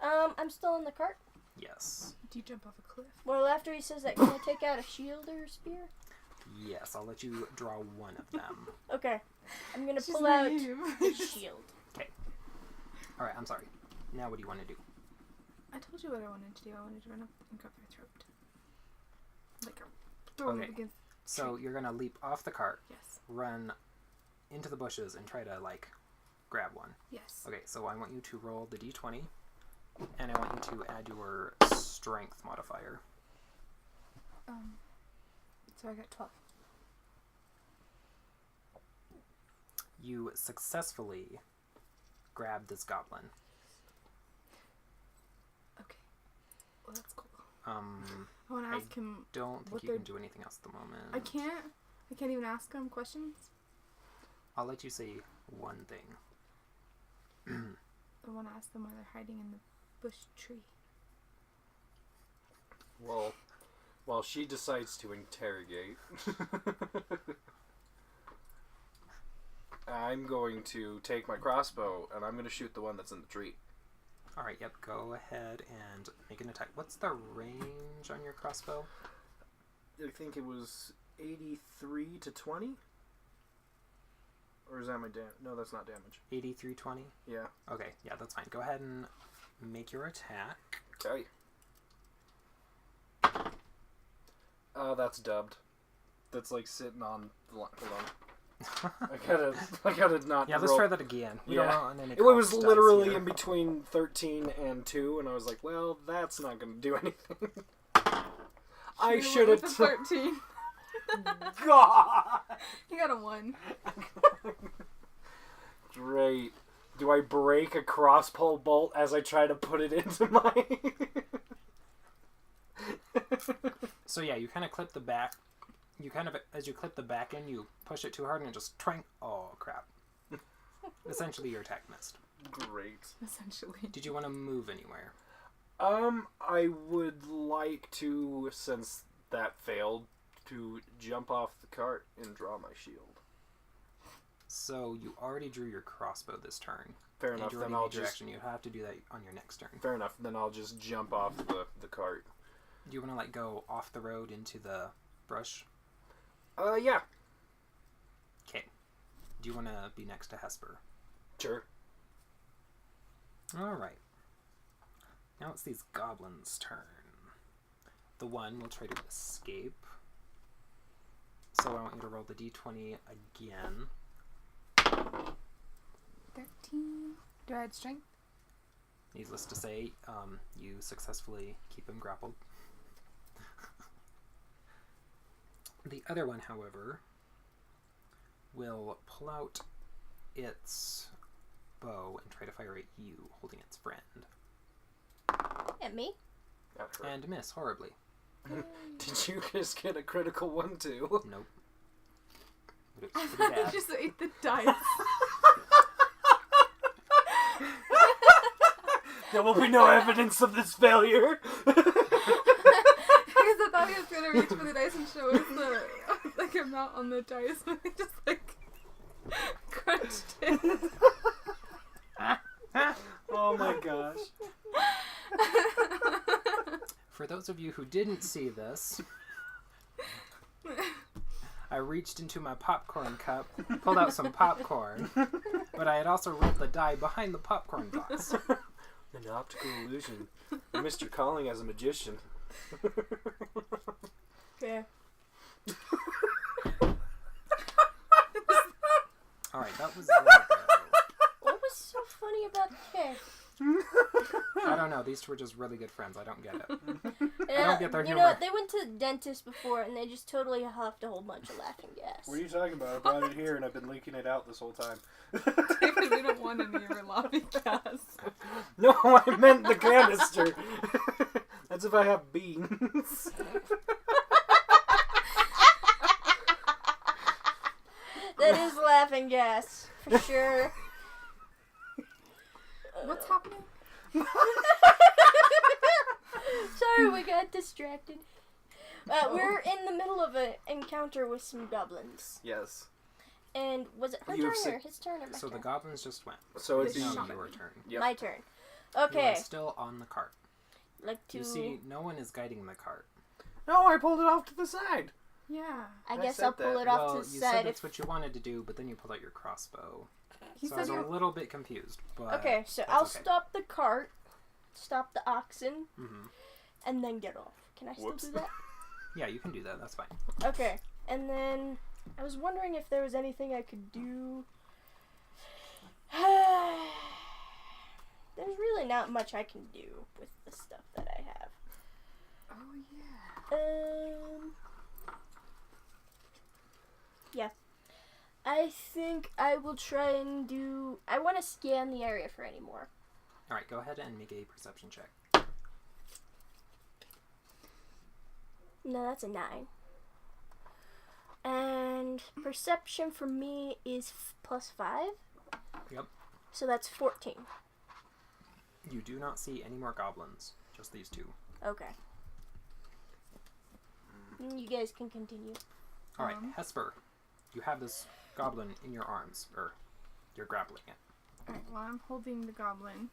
I'm still in the cart. Yes. Do you jump off a cliff? Well, after he says that, can I take out a shield or a spear? Yes, I'll let you draw one of them. Okay. I'm gonna She's pull out naive. the shield. Alright, I'm sorry. Now what do you want to do? I told you what I wanted to do. I wanted to run up and grab their throat. Like, throw them Okay. up against... So you're going to leap off the cart, Yes. run into the bushes, and try to, like, grab one. Yes. Okay, so I want you to roll the d20, and I want you to add your strength modifier. So I got 12. You successfully grab this goblin. Okay. Well, that's cool. I I want to ask him... don't think what you can they're- do anything else at the moment. I can't even ask him questions. I'll let you say one thing. I want to ask them why they're hiding in the bush tree. well, while she decides to interrogate, I'm going to take my crossbow and I'm going to shoot the one that's in the tree. Alright, yep, go ahead and make an attack. What's the range on your crossbow? I think it was 83 to 20? Or is that my damage? No, that's not damage. 8320? Yeah. Okay, yeah, that's fine. Go ahead and make your attack. Okay. That's dubbed. That's like sitting on the line. Hold on. I gotta not. Yeah, let's roll. try that again. We don't Yeah. know any It was cost dice literally here. in between 13 and 2, and I was like, well, that's not gonna do anything. I You should went have. with the 13. God! He got a 1. Great. Do I break a crossbow bolt as I try to put it into my... So yeah, you kind of clip the back. You kind of, as you clip the back end, you push it too hard and it just twang. Oh, crap. Essentially, your attack missed. Great. Essentially. Did you want to move anywhere? I would like to, since that failed, to jump off the cart and draw my shield. So you already drew your crossbow this turn. Fair And enough, you then already I'll made your just... action. You have to do that on your next turn. Fair enough, then I'll just jump off the cart. Do you want to like go off the road into the brush? Yeah. Okay. Do you want to be next to Hesper? Sure. Alright. Now it's these goblins' turn. The one will try to escape. So I want you to roll the d20 again. 13. Do I add strength? Needless to say, you successfully keep him grappled. The other one, however, will pull out its bow and try to fire at you, holding its friend. At me? That hurt. And miss horribly. Did you just get a critical one too? Nope. But it's I pretty thought I bad. just ate the dice. There will be no evidence of this failure. Because I thought he was going to reach for the dice and show us the like amount on the dice. And he just like crunched it. Oh my gosh. those of you who didn't see this, I reached into my popcorn cup, pulled out some popcorn, but I had also rolled the die behind the popcorn box. An optical illusion. Mr. Calling as a magician. Yeah. Alright, that was Lego. What was so funny about the cake? I don't know, these two were just really good friends. I don't get it. Yeah, don't get their you humor. know, they went to the dentist before and they just totally huffed a whole bunch of laughing gas. What are you talking about? I brought it here and I've been leaking it out this whole time. David, we don't want any of your laughing gas. No, I meant the canister. That's if I have beans. That is laughing gas, for sure. What's happening? Sorry, we got distracted. We're in the middle of an encounter with some goblins. Yes. And was it her You have turn or his turn or my So turn? the goblins just went. So it'd be... Now Shot. your turn. Yep. My turn. You Okay. are still on the cart. Like to... You see, no one is guiding the cart. No, I pulled it off to the side. Yeah. I I guess said I'll pull that. it off Well, to you the said side. that's what you wanted to do, but then you pulled out your crossbow. He So I was said a you... little bit confused, but... Okay, so that's I'll okay. stop the cart, stop the oxen, Mhm. and then get off. Can I Whoops. still do that? Yeah, you can do that. That's fine. Okay, and then I was wondering if there was anything I could do. There's really not much I can do with the stuff that I have. Oh, yeah. Yeah. I think I will try and do... I want to scan the area for any more. Alright, go ahead and make a perception check. No, that's a 9. And perception for me is +5. Yep. So that's 14. You do not see any more goblins. Just these two. Okay. You guys can continue. Alright, Hesper. You have this goblin in your arms. Or, you're grappling it. Alright, while I'm holding the goblin,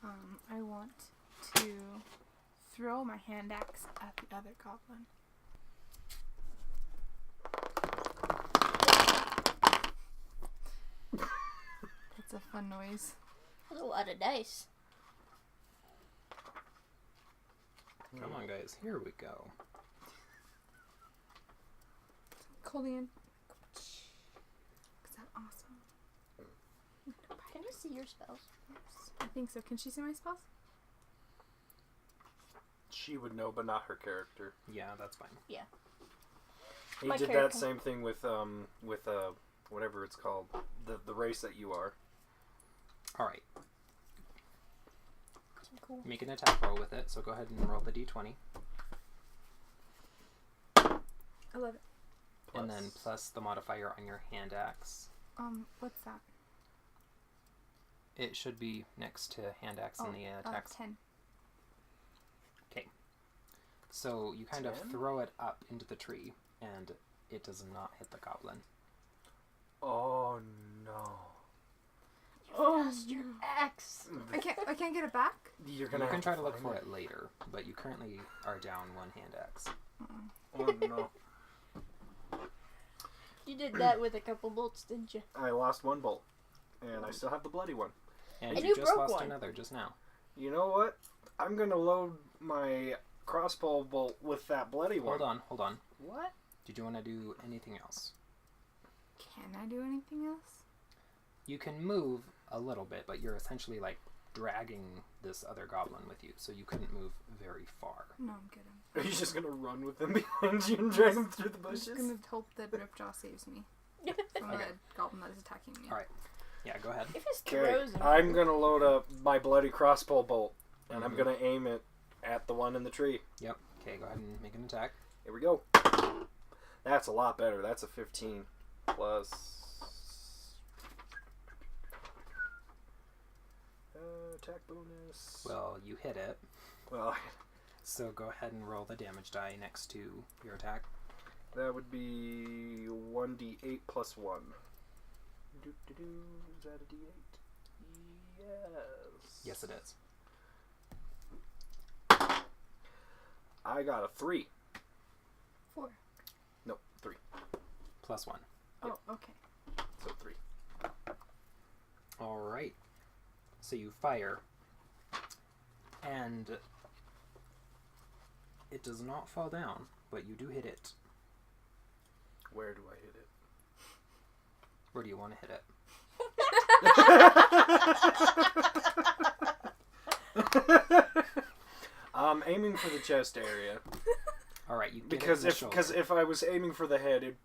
I want to throw my hand axe at the other goblin. That's a fun noise. That's a lot of dice. Come on, guys. Here we go. Colleen. Is that awesome? Can I see your spells? Yes. I think so. Can she see my spells? She would know, but not her character. Yeah, that's fine. He My did character. that same thing with whatever it's called, the race that you are. Alright. Cool. Make an attack roll with it, so go ahead and roll the d20. 11. And then plus the modifier on your hand axe. What's that? It should be next to hand axe in the attacks. 10. So you kind of 10? throw it up into the tree, and it does not hit the goblin. Oh no! Lost your axe. I can't get it back? You're You gonna can have try to look find for it later, but you currently are down one hand axe. Oh no! You did that with a couple bolts, didn't you? I lost one bolt, and I still have the bloody one. And And you you just broke lost one. another just now. You know what? I'm gonna load my crossbow bolt with that bloody one. Hold on. What? Did you want to do anything else? Can I do anything else? You can move a little bit, but you're essentially like dragging this other goblin with you, so you couldn't move very far. No, I'm kidding. Are you just gonna run with them behind you and drag them through the I'm just bushes? gonna hope that Ripjaw saves me from Okay. the goblin that is attacking me. Alright. Yeah, go ahead. If his Okay, throws him. I'm gonna load up my bloody crossbow bolt, and I'm gonna aim it at the one in the tree. Yep. Okay, go ahead and make an attack. Here we go. That's a lot better. That's a 15 plus. Attack bonus. Well, you hit it. Well, So go ahead and roll the damage die next to your attack. that would be 1d8 plus 1. Is that a d8? Yes. Yes, it is. I got a 3. 4. No, 3. +1. Oh, okay. So 3. All right. So you fire, and it does not fall down, but you do hit it. Where do I hit it? Where do you want to hit it? I'm aiming for the chest area. All right, you get Because it in the shoulder. if I was aiming for the head, it'd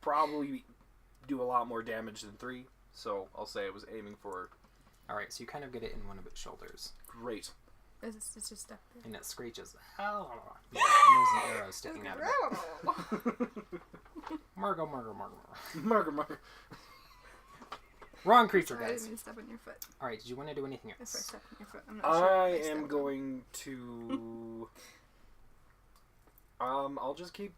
probably do a lot more damage than 3. So I'll say I was aiming for. All right, so you kind of get it in one of its shoulders, Great. It's just stuck there. and it screeches. Oh, yeah, and there's an arrow sticking out of it. Margo. Margo. Wrong creature, Sorry, I didn't guys. mean to step on your foot. All right, did you want to do anything If I else? step on your foot, I'm not sure. I if stepped am on going to. I'll just keep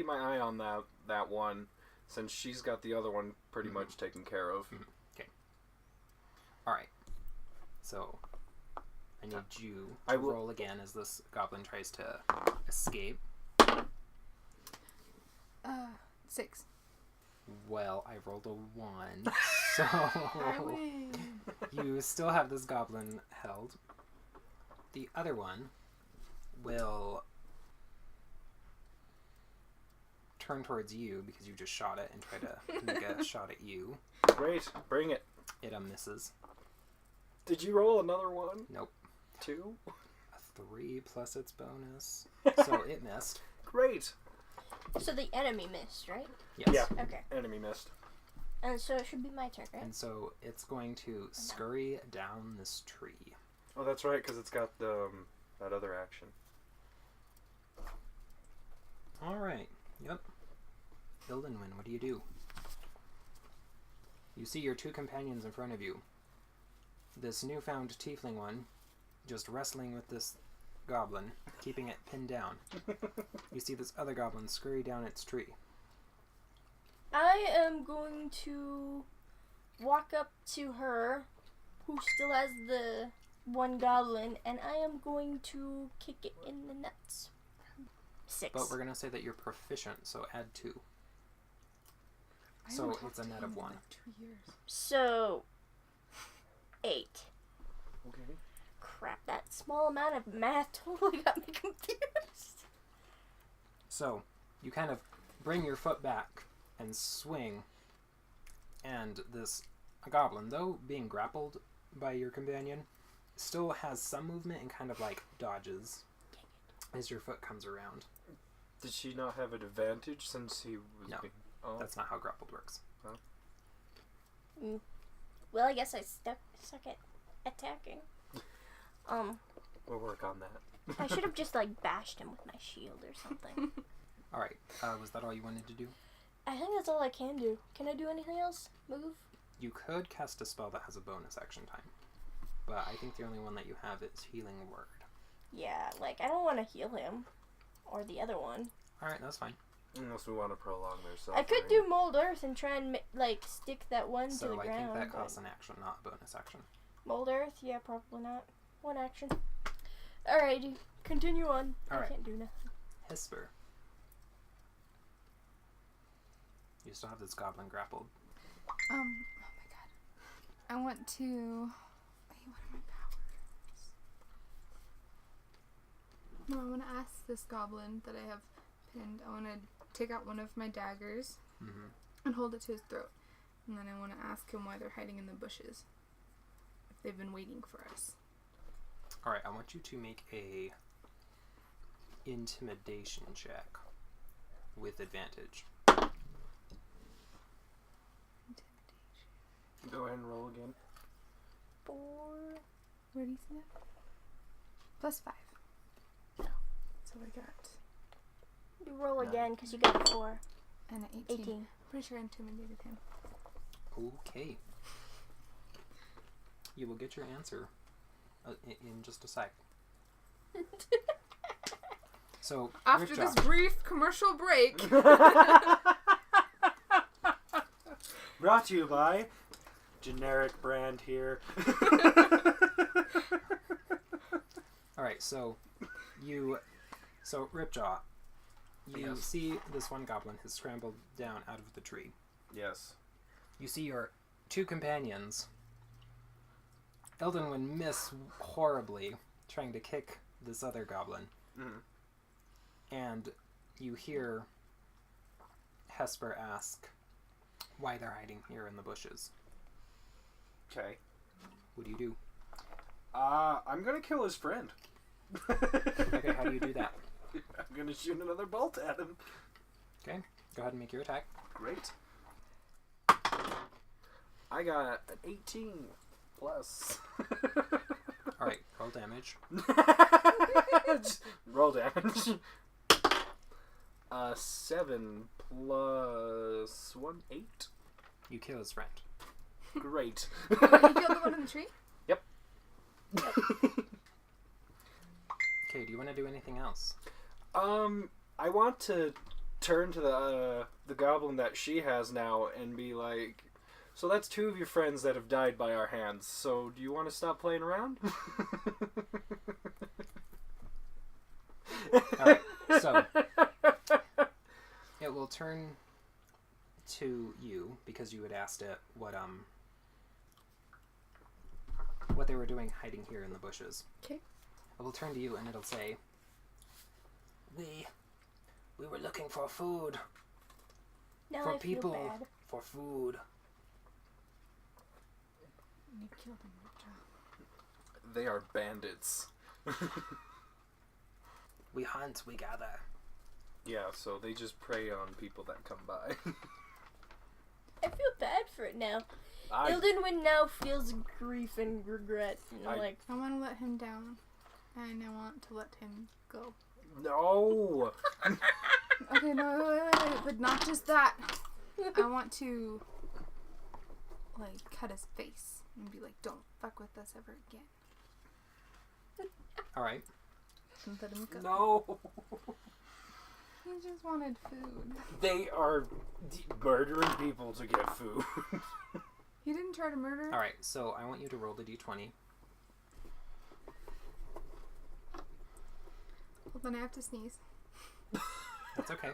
my eye on that one, since she's got the other one pretty much taken care of. All right. So I need you I to will- roll again as this goblin tries to escape. 6. Well, I rolled a 1, so I win. you still have this goblin held. The other one will turn towards you because you just shot it and try to make a shot at you. Great, bring it. It misses. Did you roll another one? Nope. 2? A 3 plus its bonus. So it missed. Great. So the enemy missed, right? Yes. Yeah. Okay. Enemy missed. And so it should be my turn, right? And so it's going to scurry down this tree. Oh, that's right, because it's got that other action. All right. Yep. Illdinwin, what do you do? You see your 2 companions in front of you. This newfound tiefling one just wrestling with this goblin, keeping it pinned down. You see this other goblin scurry down its tree. I am going to walk up to her, who still has the one goblin, and I am going to kick it in the nuts. 6. But we're going to say that you're proficient, so add 2. I So haven't it's talked a to net him of in 1. like 2 years. So 8. Okay. Crap, that small amount of math totally got me confused. So you kind of bring your foot back and swing, and this goblin, though being grappled by your companion, still has some movement and kind of like dodges as your foot comes around. Did she not have an advantage since he was No. being... Oh. That's not how grappled works. Well, I guess I suck at attacking. We'll work on that. I should have just like bashed him with my shield or something. All right. Was that all you wanted to do? I think that's all I can do. Can I do anything else? Move? You could cast a spell that has a bonus action time, but I think the only one that you have is Healing Word. Yeah, like I don't want to heal him or the other one. All right, that's fine. Unless we want to prolong their suffering. I could do mold earth and try and like stick that one to the So I ground. think that but- costs an action, not a bonus action. Mold earth? Yeah, probably not. One action. Alrighty, continue on. Alright. I can't do nothing. Hesper. You still have this goblin grappled. Oh my god. I want to. Wait, what are my powers? No, I want to ask this goblin that I have pinned. I want to take out one of my daggers and hold it to his throat. And then I want to ask him why they're hiding in the bushes. If they've been waiting for us. Alright, I want you to make a intimidation check with advantage. Go ahead and roll again. 4. Where do you see that? +5. No. So I got You roll 9. again because you got a 4. an 18. 18. Pretty sure I intimidated him. Okay. You will get your answer in just a sec. So, After Ripjaw, this brief commercial break. Brought to you by generic brand here. Alright, so you So, Ripjaw, you Yes. see this one goblin has scrambled down out of the tree. Yes. You see your two companions. Illdinwin miss horribly trying to kick this other goblin. Mm-hmm. And you hear Hesper ask why they're hiding here in the bushes. Okay. What do you do? I'm gonna kill his friend. Okay, how do you do that? I'm gonna shoot another bolt at him. Okay, go ahead and make your attack. Great. I got an 18 plus. Alright, roll damage. Just roll damage. 7 plus 1, 8. You kill his friend. Great. You killed the one in the tree? Yep. Okay, do you want to do anything else? I want to turn to the goblin that she has now and be like, so that's 2 of your friends that have died by our hands. So do you want to stop playing around? Alright, so it will turn to you because you had asked it what they were doing hiding here in the bushes. Okay. It will turn to you and it'll say, We were looking for food. Now For I people. feel bad. For food. You killed him, Ripjaw. They are bandits. We hunt, we gather. Yeah, so they just prey on people that come by. I feel bad for it now. I Illdinwin now feels grief and regret. And I'm I- like, I want to let him down, and I want to let him go. No. Okay, no, wait, but not just that. I want to, like, cut his face and be like, don't fuck with us ever again. Alright. And let him go. No. He just wanted food. They are murdering people to get food. He didn't try to murder. Alright, so I want you to roll the d20. Hold on, I have to sneeze. That's okay.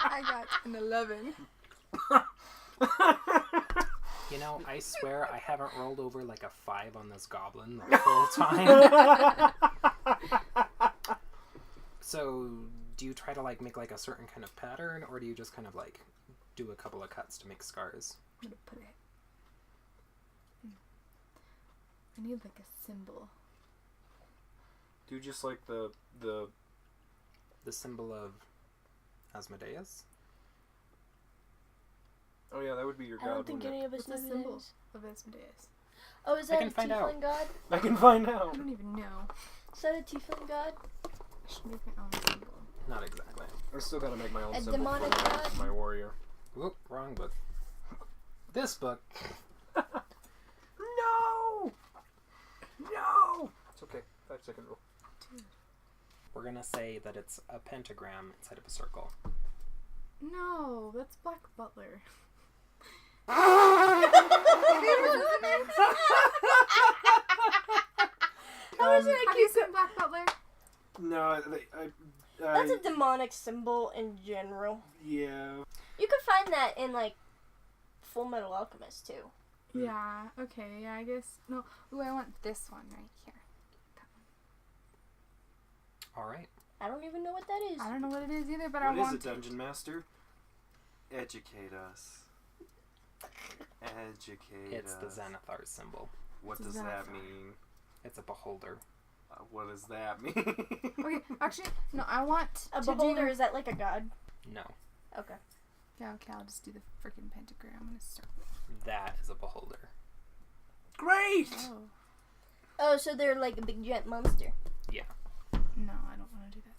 I got an 11. You know, I swear I haven't rolled over like a 5 on this goblin the whole time. So, do you try to like make like a certain kind of pattern, or do you just kind of like do a couple of cuts to make scars? I'm gonna put it. I need like a symbol. Do just like the The symbol of Asmodeus? Oh yeah, that would be your god. I don't think wouldn't any of us What's know the who symbol that is. of Asmodeus? Oh, is I that can a find tiefling out. god? it? I can find I out. don't even know. Is that a tiefling god? I should make my own symbol. Not exactly. I still gotta make my own A symbol demonic for god? my warrior. Whoop, wrong book. This book. No! No! It's okay. 5-second rule. We're gonna say that it's a pentagram instead of a circle. No, that's Black Butler. How is it Have a you cute? seen Black Butler? No, That's a demonic symbol in general. yeah. You could find that in like Full Metal Alchemist too. Yeah, okay, yeah, I guess. No, ooh, I want this one right here. Alright. I don't even know what that is. I don't know what it is either, but I What is want it, Dungeon Master? Educate us. Educate It's the us. Xanathar symbol. What It's does that Xanathar. mean? It's a beholder. What does that mean? Okay, actually, no, I want A to beholder, do... is that like a god? No. Okay. Yeah, okay, I'll just do the freaking pentagram. I'm gonna start. That is a beholder. Great! Oh. Oh, so they're like a big giant monster. No, I don't want to do that.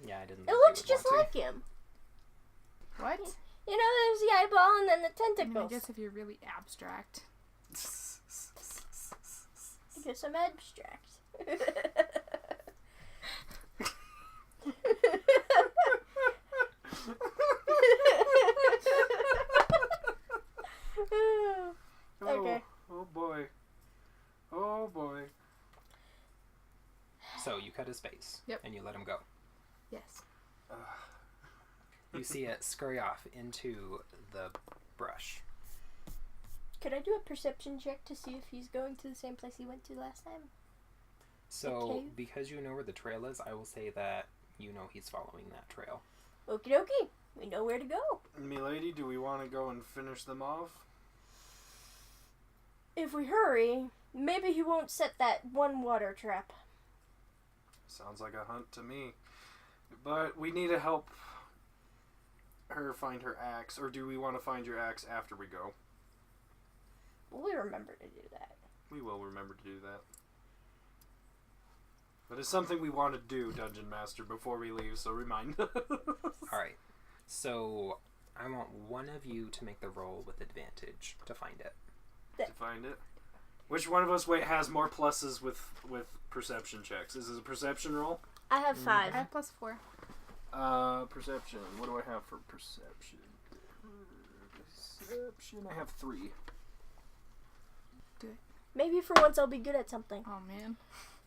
Yeah, I didn't It think you looks would just want like him. What? You know, there's the eyeball and then the I mean, I tentacles. guess if you're really abstract. I guess I'm abstract. Okay. Oh boy. Oh cut his face. Yep. And you let him go. Yes. You see it scurry off into the brush. Could I do a perception check to see if he's going to the same place he went to last time? So, because you know where the trail is, I will say that you know he's following that trail. Okie dokie. We know where to go. Milady, do we want to go and finish them off? If we hurry, maybe he won't set that one water trap. Sounds like a hunt to me. But we need to help her find her axe, or do we want to find your axe after we go? We'll remember to do that. We will remember to do that. But it's something we want to do, Dungeon Master, before we leave, so remind us. Alright. So, I want one of you to make the roll with advantage to find it. To find it? Which one of us has more pluses with perception checks? Is it a perception roll? I have 5. I have +4. Perception. What do I have for perception? Perception. I have 3. Do it. Maybe for once I'll be good at something. Oh, man.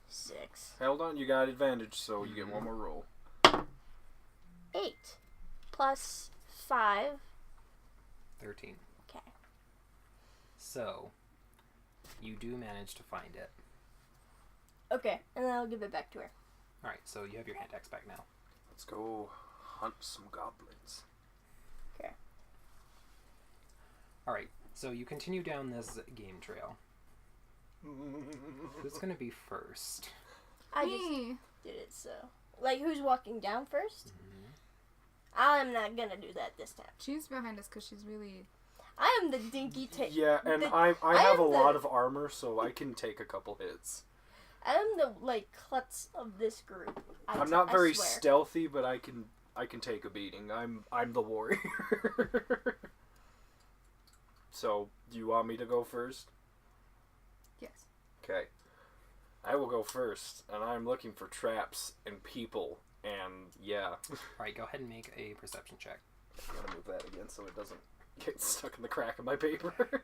6. Hold on, you got advantage, so you get one more roll. 8. Plus 5. 13. Okay. So, you do manage to find it. Okay, and then I'll give it back to her. Alright, so you have your hand axe back now. Let's go hunt some goblins. Okay. Alright, so you continue down this game trail. Who's gonna be first? I Me. just did it so. Like, who's walking down first? Mm-hmm. I'm not gonna do that this time. She's behind us because she's really... I am the dinky Yeah, and I have a lot of armor, so I can take a couple hits. I'm the, like, klutz of this group. I'm not very I swear. stealthy, but I can take a beating. I'm the warrior. So, do you want me to go first? Yes. Okay. I will go first, and I'm looking for traps and people, and yeah. Alright, go ahead and make a perception check. I'm gonna move that again so it doesn't get stuck in the crack of my paper.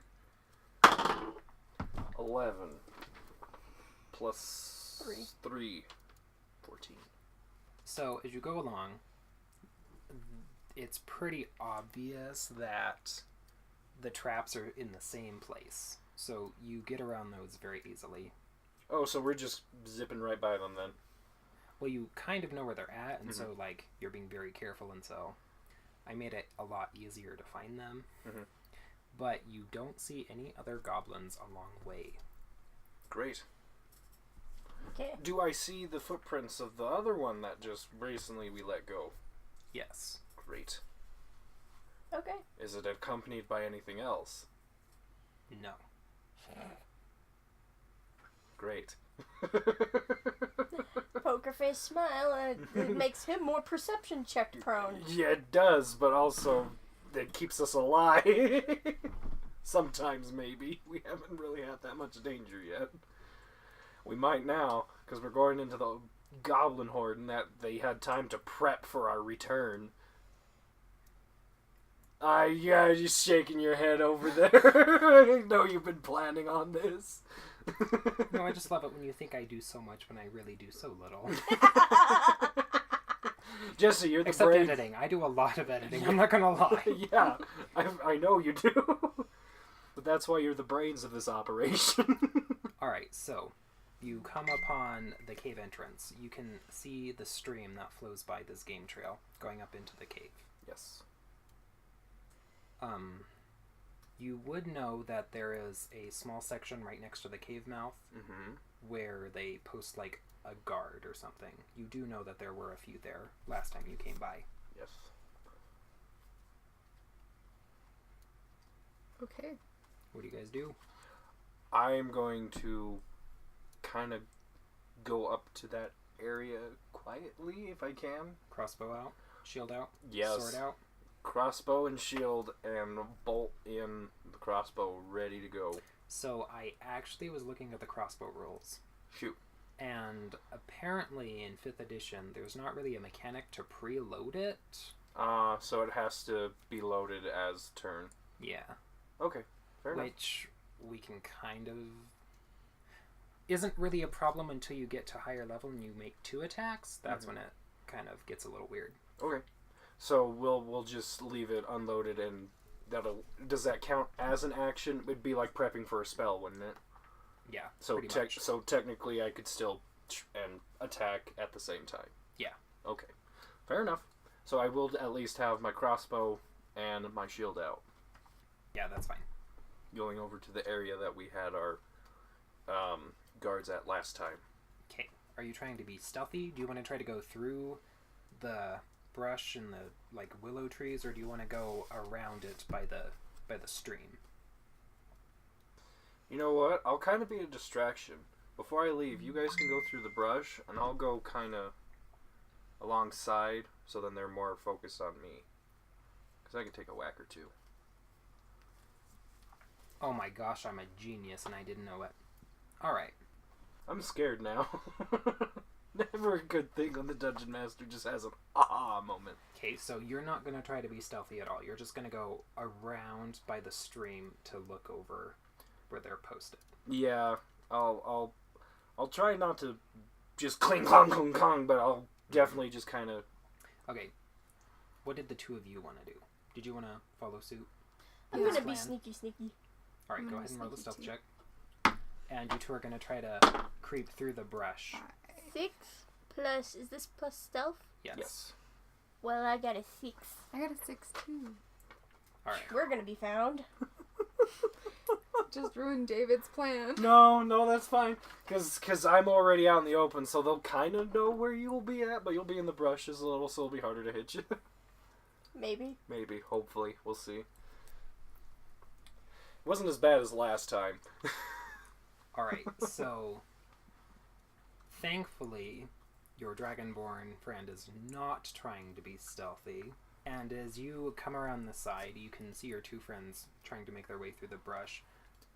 11 plus 3. 14. So, as you go along, it's pretty obvious that the traps are in the same place. So, you get around those very easily. Oh, so we're just zipping right by them then. Well, you kind of know where they're at, and so, like, you're being very careful, and so I made it a lot easier to find them. Mm-hmm. But you don't see any other goblins along the way. Great. Okay. Do I see the footprints of the other one that just recently we let go? Yes. Great. Okay. Is it accompanied by anything else? No. Great. Poker face smile, and it makes him more perception check prone. Yeah, it does, but also it keeps us alive. Sometimes, maybe. We haven't really had that much danger yet. We might now, because we're going into the goblin horde and that they had time to prep for our return. Yeah, just shaking your head over there. I know you've been planning on this. No, I just love it when you think I do so much when I really do so little. Jesse, you're the Except brain. editing. I do a lot of editing, I'm not gonna lie. Yeah, I know you do. But that's why you're the brains of this operation. Alright, so you come upon the cave entrance. You can see the stream that flows by this game trail going up into the cave. Yes. You would know that there is a small section right next to the cave mouth where they post like a guard or something. You do know that there were a few there last time you came by. Yes. Okay. What do you guys do? I'm going to kind of go up to that area quietly if I can. Crossbow out? Shield out? Yes. Sword out? Crossbow and shield and bolt in the crossbow ready to go. So I actually was looking at the crossbow rules. Shoot. And apparently in 5th edition, there's not really a mechanic to preload it. So it has to be loaded as turn. Yeah. Okay, fair enough. Which we can kind of... isn't really a problem until you get to higher level and you make 2 attacks. That's when it kind of gets a little weird. Okay. So we'll just leave it unloaded, and does that count as an action? It'd be like prepping for a spell, wouldn't it? Yeah. So pretty much. so technically I could still and attack at the same time. Yeah. Okay. Fair enough. So I will at least have my crossbow and my shield out. Yeah, that's fine. Going over to the area that we had our guards at last time. Okay. Are you trying to be stealthy? Do you want to try to go through the brush and the like willow trees, or do you want to go around it by the stream? You know what? I'll kind of be a distraction. Before I leave, you guys can go through the brush, and I'll go kind of alongside, so then they're more focused on me. Because I can take a whack or two. Oh my gosh, I'm a genius and I didn't know it. Alright. I'm scared now. Never a good thing when the Dungeon Master just has an aha moment. Okay, so you're not going to try to be stealthy at all. You're just going to go around by the stream to look over where they're posted. Yeah, I'll try not to just cling clong clong clong, but I'll definitely just kind of. Okay, what did the 2 of you want to do? Did you want to follow suit? I'm gonna be sneaky. All right, I'm go gonna ahead and roll the sneaky stealth too. check. And you 2 are going to try to creep through the brush. 6 plus, is this plus stealth? Yes. Well, I got a 6. I got a 6 too. All right. We're gonna be found. Just ruined David's plan. No, that's fine. Cause I'm already out in the open, so they'll kind of know where you'll be at, but you'll be in the brushes a little, so it'll be harder to hit you. Maybe. Maybe, hopefully, we'll see. It wasn't as bad as last time. All right, so thankfully, your dragonborn friend is not trying to be stealthy. And as you come around the side, you can see your 2 friends trying to make their way through the brush.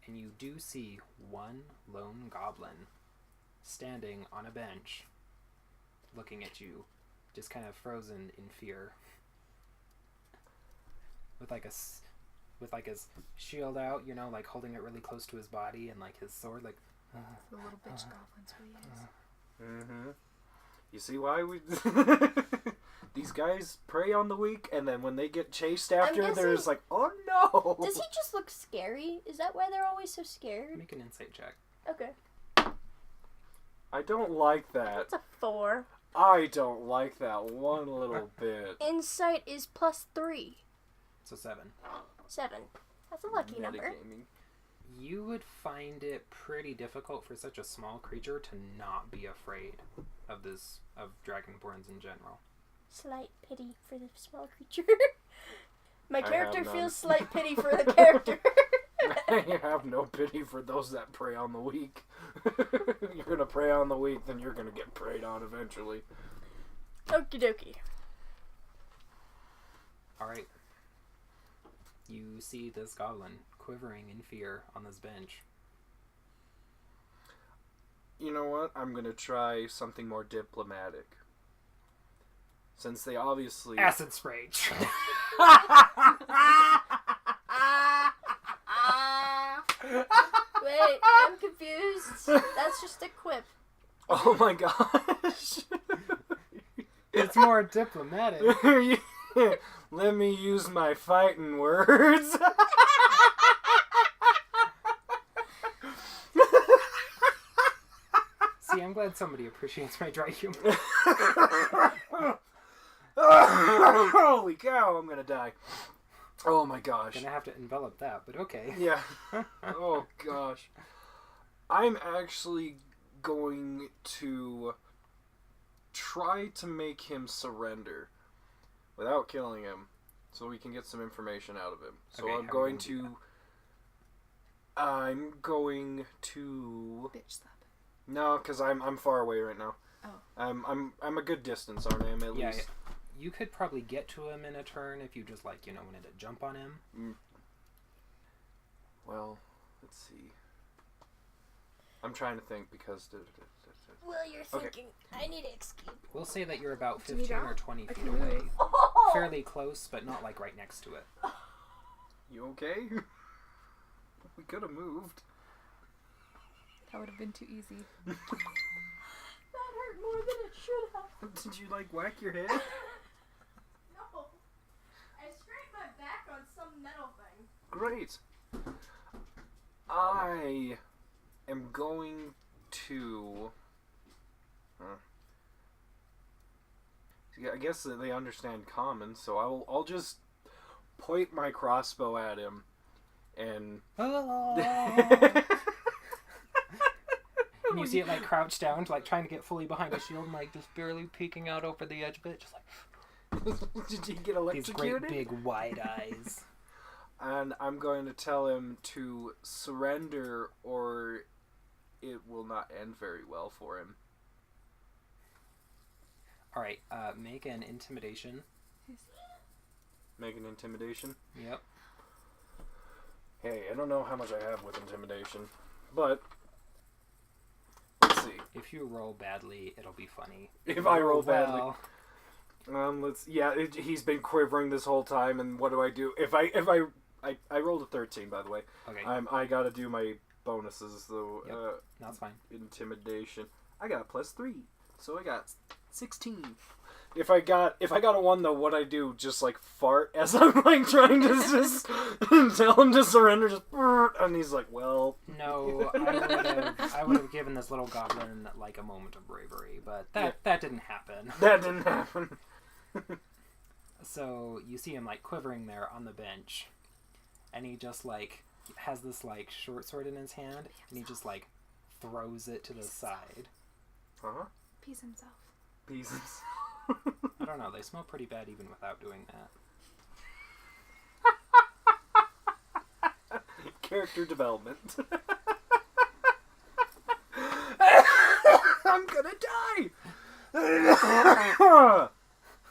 And you do see one lone goblin standing on a bench, looking at you, just kind of frozen in fear. With his shield out, you know, like holding it really close to his body, and like his sword, like. The little bitch goblins we use. Mm-hmm. You see why we... These guys prey on the weak, and then when they get chased after, guessing- they're just like, oh no! Does he just look scary? Is that why they're always so scared? Make an insight check. Okay. I don't like that. That's a 4. I don't like that one little bit. Insight is plus 3. So 7. 7. That's a lucky number. Metagaming. You would find it pretty difficult for such a small creature to not be afraid of dragonborns in general. Slight pity for the small creature. My I character have none. feels slight pity for the character. You have no pity for those that prey on the weak. You're gonna prey on the weak, then you're gonna get preyed on eventually. Okie dokie. Alright. You see this goblin quivering in fear on this bench. You know what? I'm gonna try something more diplomatic. Since they obviously... Acid spray! Wait, I'm confused. That's just a quip. Oh my gosh! It's more diplomatic. Let me use my fighting words. See, I'm glad somebody appreciates my dry humor. Holy cow, I'm gonna die. Oh my gosh. Gonna have to envelop that, but okay. Yeah. Oh gosh. I'm actually going to try to make him surrender without killing him, so we can get some information out of him. So Okay, I'm how are going you gonna do to. I'm going to. Bitch slap. No, because I'm far away right now. Oh. I'm a good distance, aren't I? I'm at Yeah, least. you could probably get to him in a turn if you just wanted to jump on him. Well, let's see. I'm trying to think because. Well, you're thinking, I need to escape. We'll say that you're about Do we 15 go? or 20 I feet can away. move. Oh! Fairly close, but not like right next to it. You okay? We could have moved. That would have been too easy. That hurt more than it should have. Did you like whack your head? No. I scraped my back on some metal thing. Great. I am going to... I guess that they understand common, so I'll just point my crossbow at him and... And you see it like crouched down, like trying to get fully behind a shield, and like just barely peeking out over the edge of it, just like Did he get these great electrocuted? big wide eyes. And I'm going to tell him to surrender or it will not end very well for him. Alright, make an intimidation. Make an intimidation? Yep. Hey, I don't know how much I have with intimidation, but let's see. If you roll badly, it'll be funny. If I roll badly. Well, He's been quivering this whole time, and what do I do? If I rolled a 13, by the way. okay, I gotta do my bonuses, though. Yep. That's fine. Intimidation. I got a +3, so I got 16. If I got a 1 though, what I do? Just like fart as I'm like trying to just tell him to surrender, just and he's like, well. No, I would have given this little goblin like a moment of bravery, but that didn't happen. That didn't happen. So you see him like quivering there on the bench, and he just like has this like short sword in his hand, and he just like throws it to the side. Huh? Peace himself. Pieces. I don't know, they smell pretty bad even without doing that. Character development. I'm gonna die!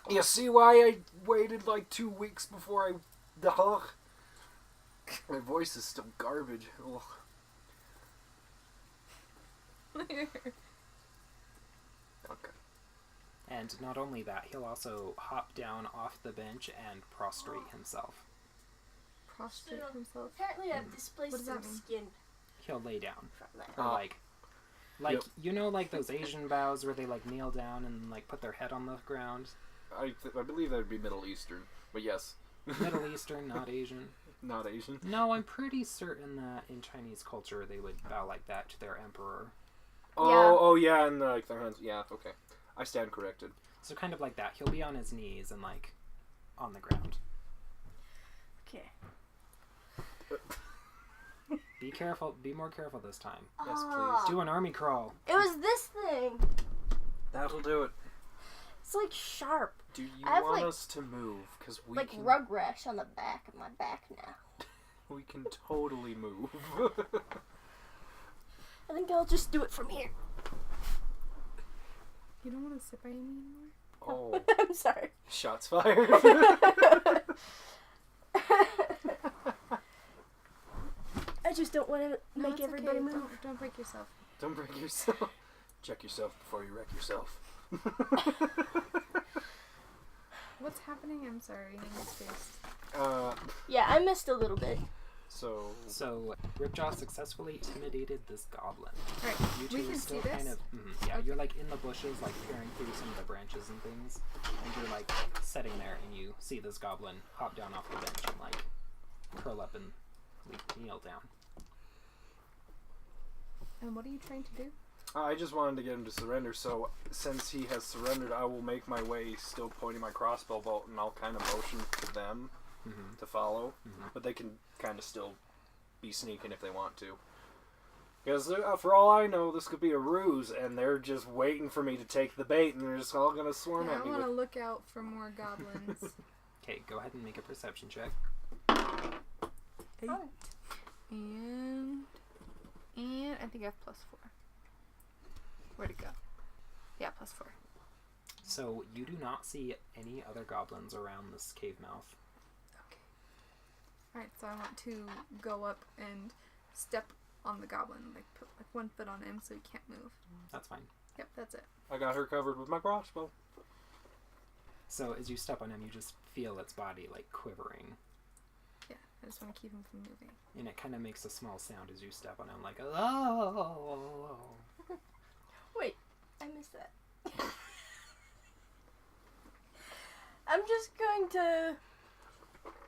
You see why I waited like 2 weeks before I... My voice is still garbage. Ugh. Okay. And not only that, he'll also hop down off the bench and prostrate himself. Prostrate himself. Apparently I've displaced What does some that mean? skin He'll lay down. from that. Or like Yep. you know, like those Asian bows where they like kneel down and like put their head on the ground. I believe that would be Middle Eastern, but yes. Middle Eastern, not Asian. Not Asian. No, I'm pretty certain that in Chinese culture they would bow like that to their emperor. Oh yeah, and like their hands. Yeah, okay. I stand corrected. So kind of like that. He'll be on his knees and like on the ground. Okay. Be careful. Be more careful this time. Yes, Ah. please. Do an army crawl. It was this thing. That'll do it. It's like sharp. Do you I have, want like- us to move? Because we Like can. rug rash on the back of my back now. We can totally move. I think I'll just do it from here. You don't want to sit by me anymore? Oh, I'm sorry. shots fired. I just don't want to No, make it's everybody okay. move. Don't break yourself. Don't break yourself. Check yourself before you wreck yourself. What's happening? I'm sorry. I missed face. Yeah, I missed a little bit. So So Ripjaw successfully intimidated this goblin. Alright, You we two can still see this? kind of yeah. Okay. You're like in the bushes, like peering through some of the branches and things, and you're like sitting there, and you see this goblin hop down off the bench and like curl up and kneel down. And what are you trying to do? I just wanted to get him to surrender. So since he has surrendered, I will make my way, still pointing my crossbow bolt, and I'll kind of motion to them to follow. But they can kind of still be sneaking if they want to. Because for all I know, this could be a ruse, and they're just waiting for me to take the bait, and they're just all gonna swarm Yeah, at I me. want to With... look out for more goblins. Okay, go ahead and make a perception check. and I think I have +4. Where'd it go? Yeah, +4. So you do not see any other goblins around this cave mouth. Okay. Alright, so I want to go up and step on the goblin, like put like 1 foot on him so he can't move. That's fine. Yep, that's it. I got her covered with my crossbow. So as you step on him, you just feel its body like quivering. Yeah, as just want to keep him from moving. And it kind of makes a small sound as you step on him, like, oh. Wait, I missed that. I'm just going to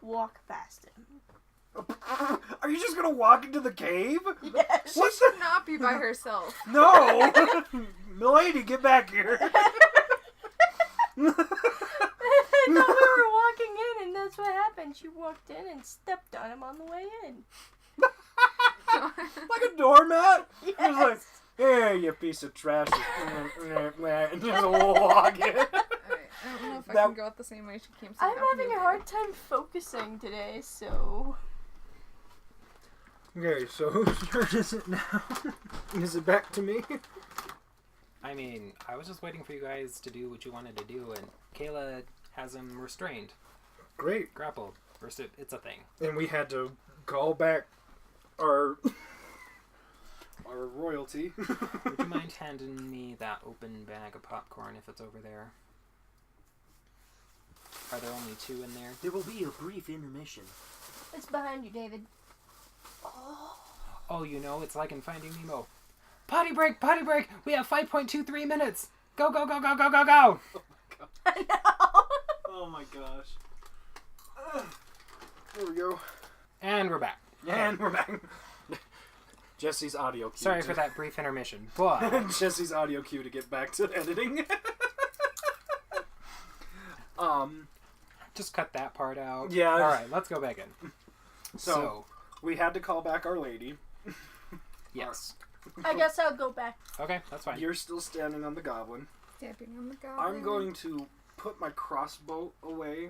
walk past him. Are you just gonna walk into the cave? Yes. She should not be by herself. No! Milady, get back here. I thought we were walking in, and that's what happened. She walked in and stepped on him on the way in. Like a doormat? Yes. It was like, here, you piece of trash. And just walk in. Alright, I don't know if I That- can go out the same way she came. So I'm you have to having move a hard time focusing today, so... Okay, so whose turn is it now? Is it back to me? I mean, I was just waiting for you guys to do what you wanted to do, and Kayla has him restrained, Great. grappled. It's a thing. And we had to call back our royalty. Would you mind handing me that open bag of popcorn if it's over there? Are there only 2 in there? There will be a brief intermission. It's behind you, David. Oh, you know, it's like in Finding Nemo. Potty break! Potty break! We have 5.23 minutes! Go, go, go, go, go, go, go! I know! Oh my gosh. There we go. And we're back. And we're back. Jesse's audio cue. Sorry for that brief intermission, but... Jesse's audio cue to get back to editing. Just cut that part out. Yeah. Alright, let's go back in. So, we had to call back Our Lady. Yes. I guess I'll go back. Okay, that's fine. You're still standing on the goblin. Stamping on the goblin. I'm going to put my crossbow away,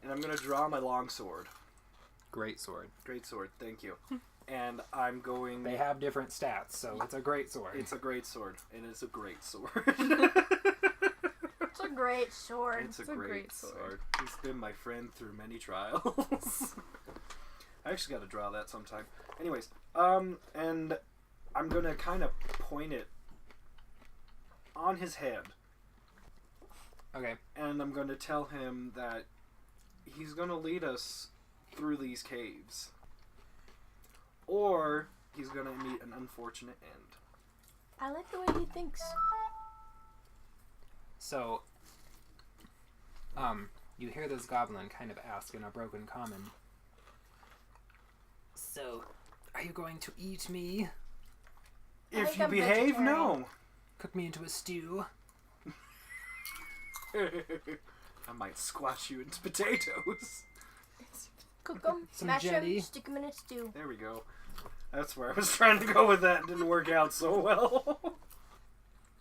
and I'm going to draw my long sword. Great sword. Great sword, thank you. And I'm going... They have different stats, so it's a great sword. It's a great sword, and it's a great sword. It's a great sword. It's a great sword. He's been my friend through many trials. I actually got to draw that sometime. Anyways, and I'm going to kind of point it on his head. Okay. And I'm going to tell him that he's going to lead us through these caves. Or he's going to meet an unfortunate end. I like the way he thinks. So, you hear this goblin kind of ask in a broken common. So, are you going to eat me? I If think you I'm behave, vegetarian. no. Cook me into a stew? I might squash you into potatoes. Cook them, Some smash jelly. them, stick them in a stew. There we go. That's where I was trying to go with that. Didn't work out so well.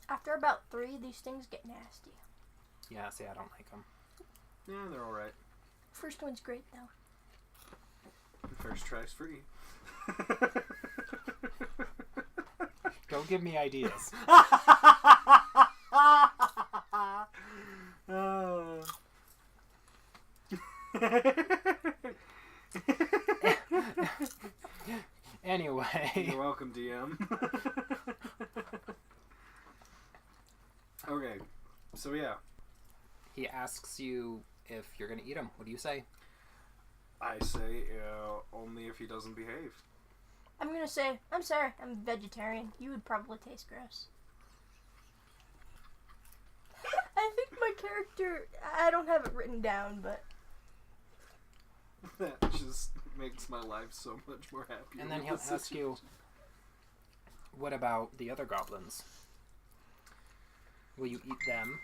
After about 3, these things get nasty. Yeah, see, I don't like them. Yeah, they're alright. First one's great, though. First try's free. Don't give me ideas. Anyway. You're welcome, DM. Okay, so yeah, He asks you if you're going to eat him. What do you say? I say only if he doesn't behave. I'm gonna say, I'm sorry, I'm a vegetarian. You would probably taste gross. I think my character, I don't have it written down, but... That just makes my life so much more happy. And then he'll ask you, what about the other goblins? Will you eat them?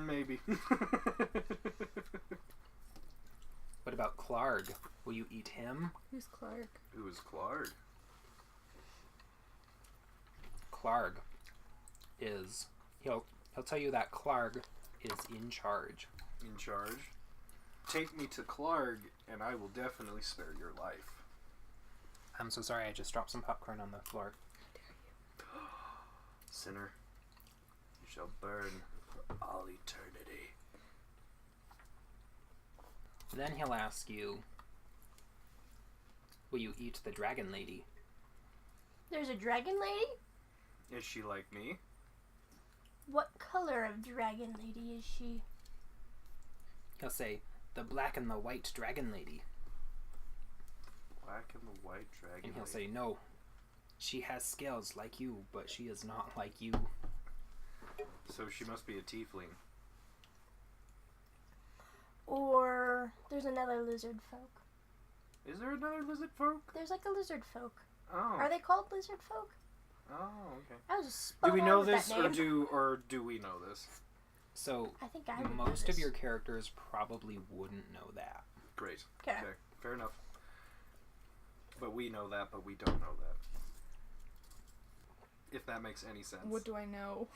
Maybe. What about Clarg? Will you eat him? Who's Clark? Who is Clark? Clarg is... He'll tell you that Clarg is in charge. In charge. Take me to Clark, and I will definitely spare your life. I'm so sorry, I just dropped some popcorn on the floor. Sinner, you shall burn for all eternity. Then he'll ask you, will you eat the dragon lady? There's a dragon lady? Is she like me? What color of dragon lady is she? He'll say, the black and the white dragon lady. Black and the white dragon. And he'll lady. say, no, she has scales like you, but she is not like you. So she must be a tiefling. Or there's another lizard folk. Is there another lizard folk? There's like a lizard folk. Oh. Are they called lizard folk? Oh, okay. I was just spot Do we on know with this, that name. or do we know this? So I think I would know most of this. your characters probably wouldn't know that. Great. 'Kay. Okay, fair enough. But we know that, but we don't know that. If that makes any sense. What do I know?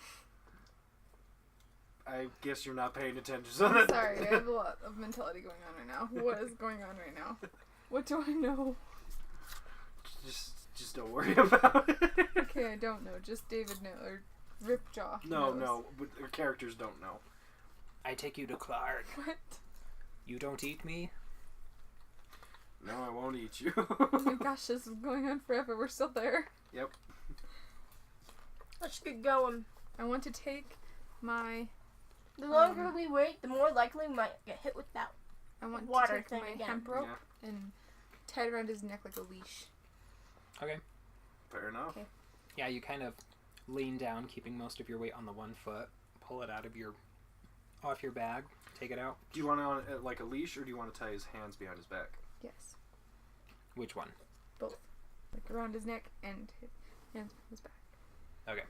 I guess you're not paying attention. So that... Sorry, I have a lot of mentality going on right now. What is going on right now? What do I know? Just don't worry about it. Okay, I don't know. Just David know or Ripjaw. No, knows. no. But our characters don't know. I take you to Clark. What? You don't eat me? No, I won't eat you. Oh my gosh, this is going on forever. We're still there. Yep. Let's get going. I want to take my. The longer we wait, the more likely we might get hit with that. I want Water to take thing my again. hemp rope and tie it around his neck like a leash. Okay. Fair enough. Okay. Yeah, you kind of lean down, keeping most of your weight on the one foot. Pull it off your bag. Take it out. Do you want it on like a leash, or do you want to tie his hands behind his back? Yes, Which one? both. Like around his neck and his hands on his back. Okay.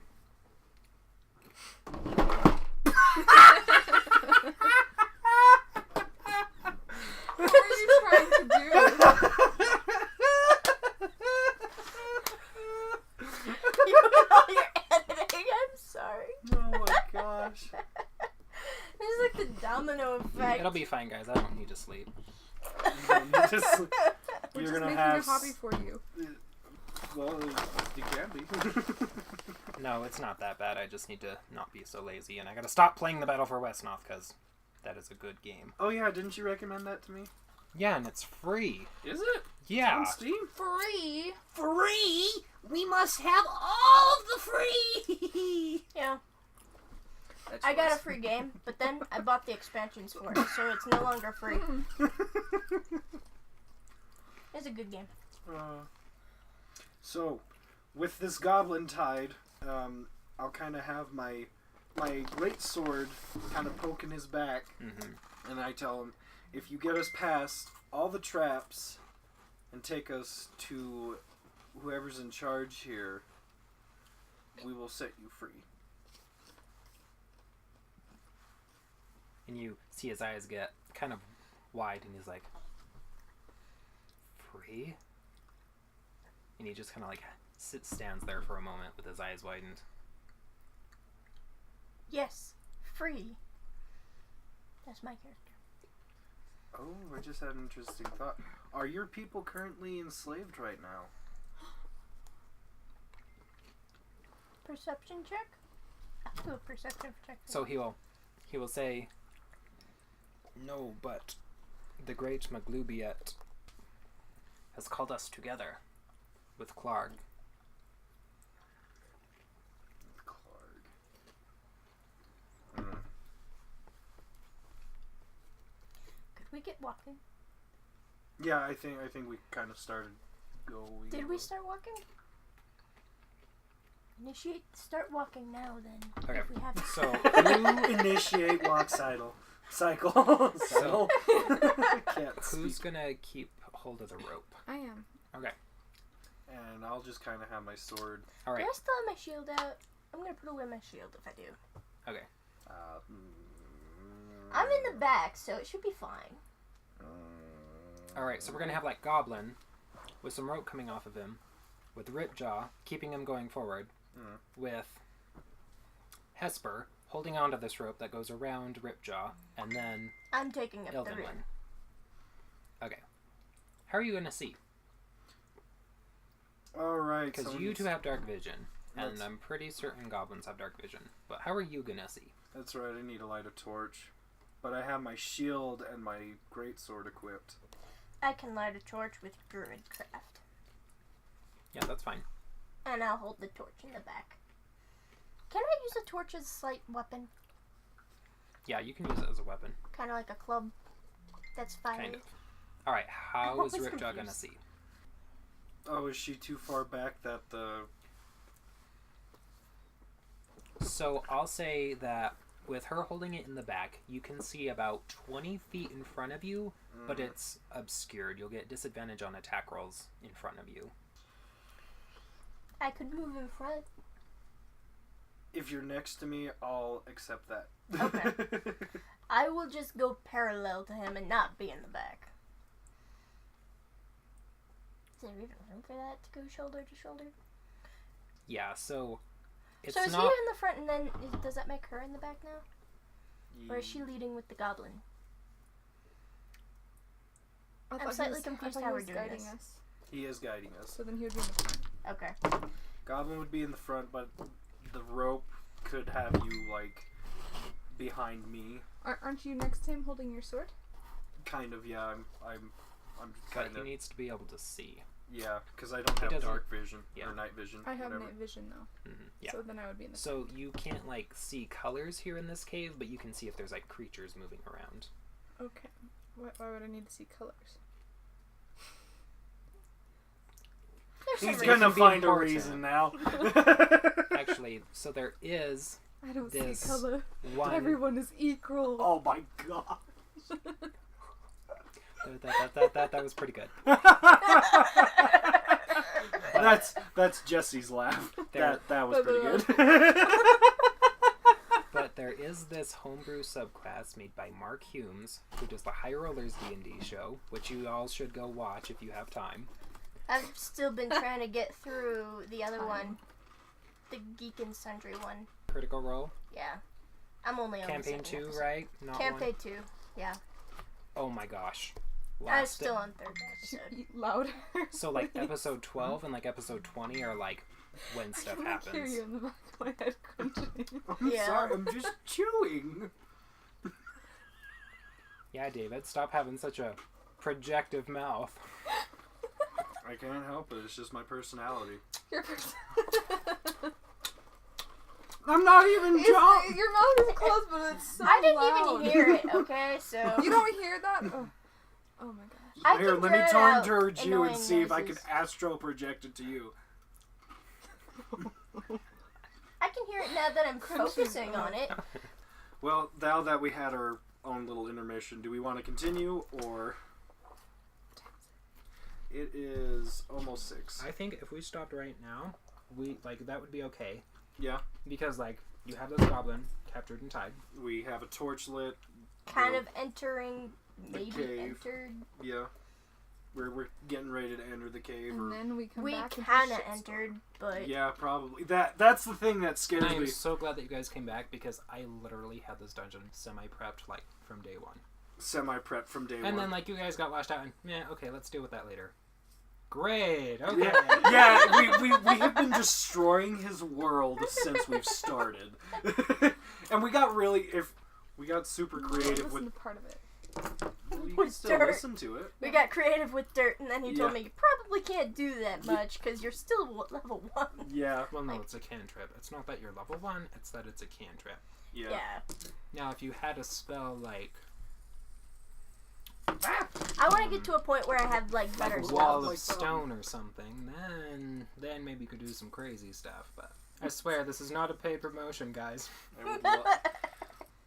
What were you trying to do? You know you're editing. I'm sorry. Oh my gosh. This is like the domino effect. It'll be fine, guys. I don't need to sleep. We're You're just gonna making have a hobby for you. Well, you can be. No, it's not that bad. I just need to not be so lazy, and I gotta stop playing the Battle for Westnoth, because that is a good game. Oh yeah, didn't you recommend that to me? Yeah, and it's free. Is it? Yeah. On Steam? Free. Free? We must have all of the free! Yeah. That's I got a nice. free game, but then I bought the expansions for it, so it's no longer free. It's a good game. So, with this goblin tied, I'll kind of have my great sword kind of poking his back, Mm-hmm. and I tell him, if you get us past all the traps and take us to whoever's in charge here, we will set you free. And you see his eyes get kind of wide, and he's like, free? And he just kind of like stands there for a moment with his eyes widened. Yes, free. That's my character. Oh, I just had an interesting thought. Are your people currently enslaved right now? Perception check? I'll do a perception check. So he will say, no, but the great Maglubiet has called us together with Clark. Clark. Could we get walking? Yeah, I think we kind of started going. Did we start walking? Start walking now then. Okay. If we have So who, Initiate walk cycle. Cycle. So- Can't who's speak. gonna keep hold of the rope? I am. Okay. And I'll just kind of have my sword. All right. Do I still have my shield out? I'm gonna put away my shield if I do. Okay. I'm in the back, so it should be fine. All right. So we're gonna have like Goblin with some rope coming off of him, with Ripjaw keeping him going forward, with Hesper holding onto this rope that goes around Ripjaw, and then I'm taking up the rear. Illdinwin. Okay. How are you gonna see? Alright. Because you two have dark vision, and I'm pretty certain goblins have dark vision. But how are you gonna see? That's right, I need to light a torch. But I have my shield and my greatsword equipped. I can light a torch with druid craft. Yeah, that's fine. And I'll hold the torch in the back. Can I use a torch as a slight weapon? Yeah, you can use it as a weapon. Kind of like a club. That's 5. Kind of. Alright, how I'm is always Ripjaw gonna confused. see? Oh, is she too far back that the... So I'll say that with her holding it in the back, you can see about 20 feet in front of you, but it's obscured. You'll get disadvantage on attack rolls in front of you. I could move in front. If you're next to me, I'll accept that. Okay. I will just go parallel to him and not be in the back. Is there even room for that to go shoulder to shoulder? Yeah, so it's So is not... he in the front and then does that make her in the back now? Or is she leading with the goblin? I I'm thought he slightly was- confused I thought how he we're was doing guiding this. us. He is guiding us. So then he would be in the front. Okay. Goblin would be in the front, but the rope could have you, like, behind me. Aren't you next to him holding your sword? Kind of, yeah. I'm But kind he of... needs to be able to see. Yeah, because I don't He have doesn't- dark vision yeah. or night vision. I have whatever. night vision though. Yeah. So then I would be in the So you can't, like, see colors here in this cave, but you can see if there's, like, creatures moving around. Okay. Why would I need to see colors? There's He's some gonna reason. find a Important. reason now. Actually, so there is I don't This see color. one... Everyone is equal. Oh my god. That was pretty good. That's Jesse's laugh. There- That was pretty good. But there is this homebrew subclass made by Mark Humes, who does the High Rollers D&D show, which you all should go watch if you have time. I've still been trying to get through the other one. The Geek and Sundry one. Critical Role. Yeah. I'm only on Campaign the 2, second episode. right? Not Campaign one? 2, yeah. Oh my gosh. I'm Last still on 3rd episode. Louder. So, like, episode 12 and, like, episode 20 are, like, when stuff I can hear happens. you in the back of my head crunching. I'm Yeah. sorry, I'm just chewing. Yeah, David, stop having such a projective mouth. I can't help it, it's just my personality. Your person. I'm not even drunk! Your mouth is closed, but it's so I didn't loud. even hear it, okay? So You don't hear that? Oh my gosh. I Here, can let me drown turn out towards you and annoying see if I can noises. astral project it to you. I can hear it now that I'm focusing on it. Well, now that we had our own little intermission, do we want to continue, or... It is almost 6. I think if we stopped right now, that would be okay. Yeah. Because, like, you have this goblin captured and tied. We have a torch lit. Kind of entering, The maybe cave. entered. Yeah. We're getting ready to enter the cave. And Or, then we come We back and kind of shit entered, but yeah, probably. That's the thing that scares And I am me. so glad that you guys came back because I literally had this dungeon semi-prepped, like, from day one. Semi-prep from day one. And then, like, you guys got lashed out and, yeah, okay, let's deal with that later. Great, okay. Yeah, we have been destroying his world since we've started. And we got super creative listen with... to part of it. You can With still dirt. listen to it. we got creative with dirt, and then he told Yeah. me you probably can't do that much because you're still level 1. Yeah, Well, no, it's a cantrip. It's not that you're level 1, it's that it's a cantrip. yeah. Yeah. Now, if you had a spell like I want to get to a point where I have like better a spells. wall like of stone or something, then maybe you could do some crazy stuff. But I swear, this is not a paid promotion, guys. I would lo-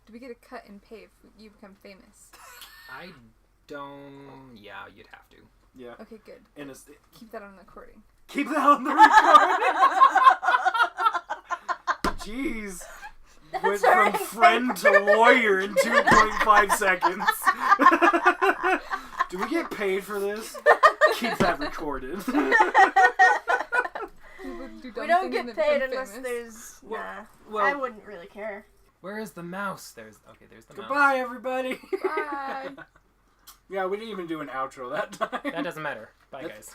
Do we get a cut and pay if you become famous? I don't... Yeah, you'd have to. yeah. Okay, good. And it's, Keep that on the recording. keep that on the recording! Jeez. Went from alright. friend to lawyer in 2.5 seconds. Do we get paid for this? Keep that recorded. We don't get paid unless there's... Well- Nah. well- I wouldn't really care. Where is the mouse? There's the mouse. Goodbye, everybody. Bye. Yeah, we didn't even do an outro that time. That doesn't matter. Bye, guys.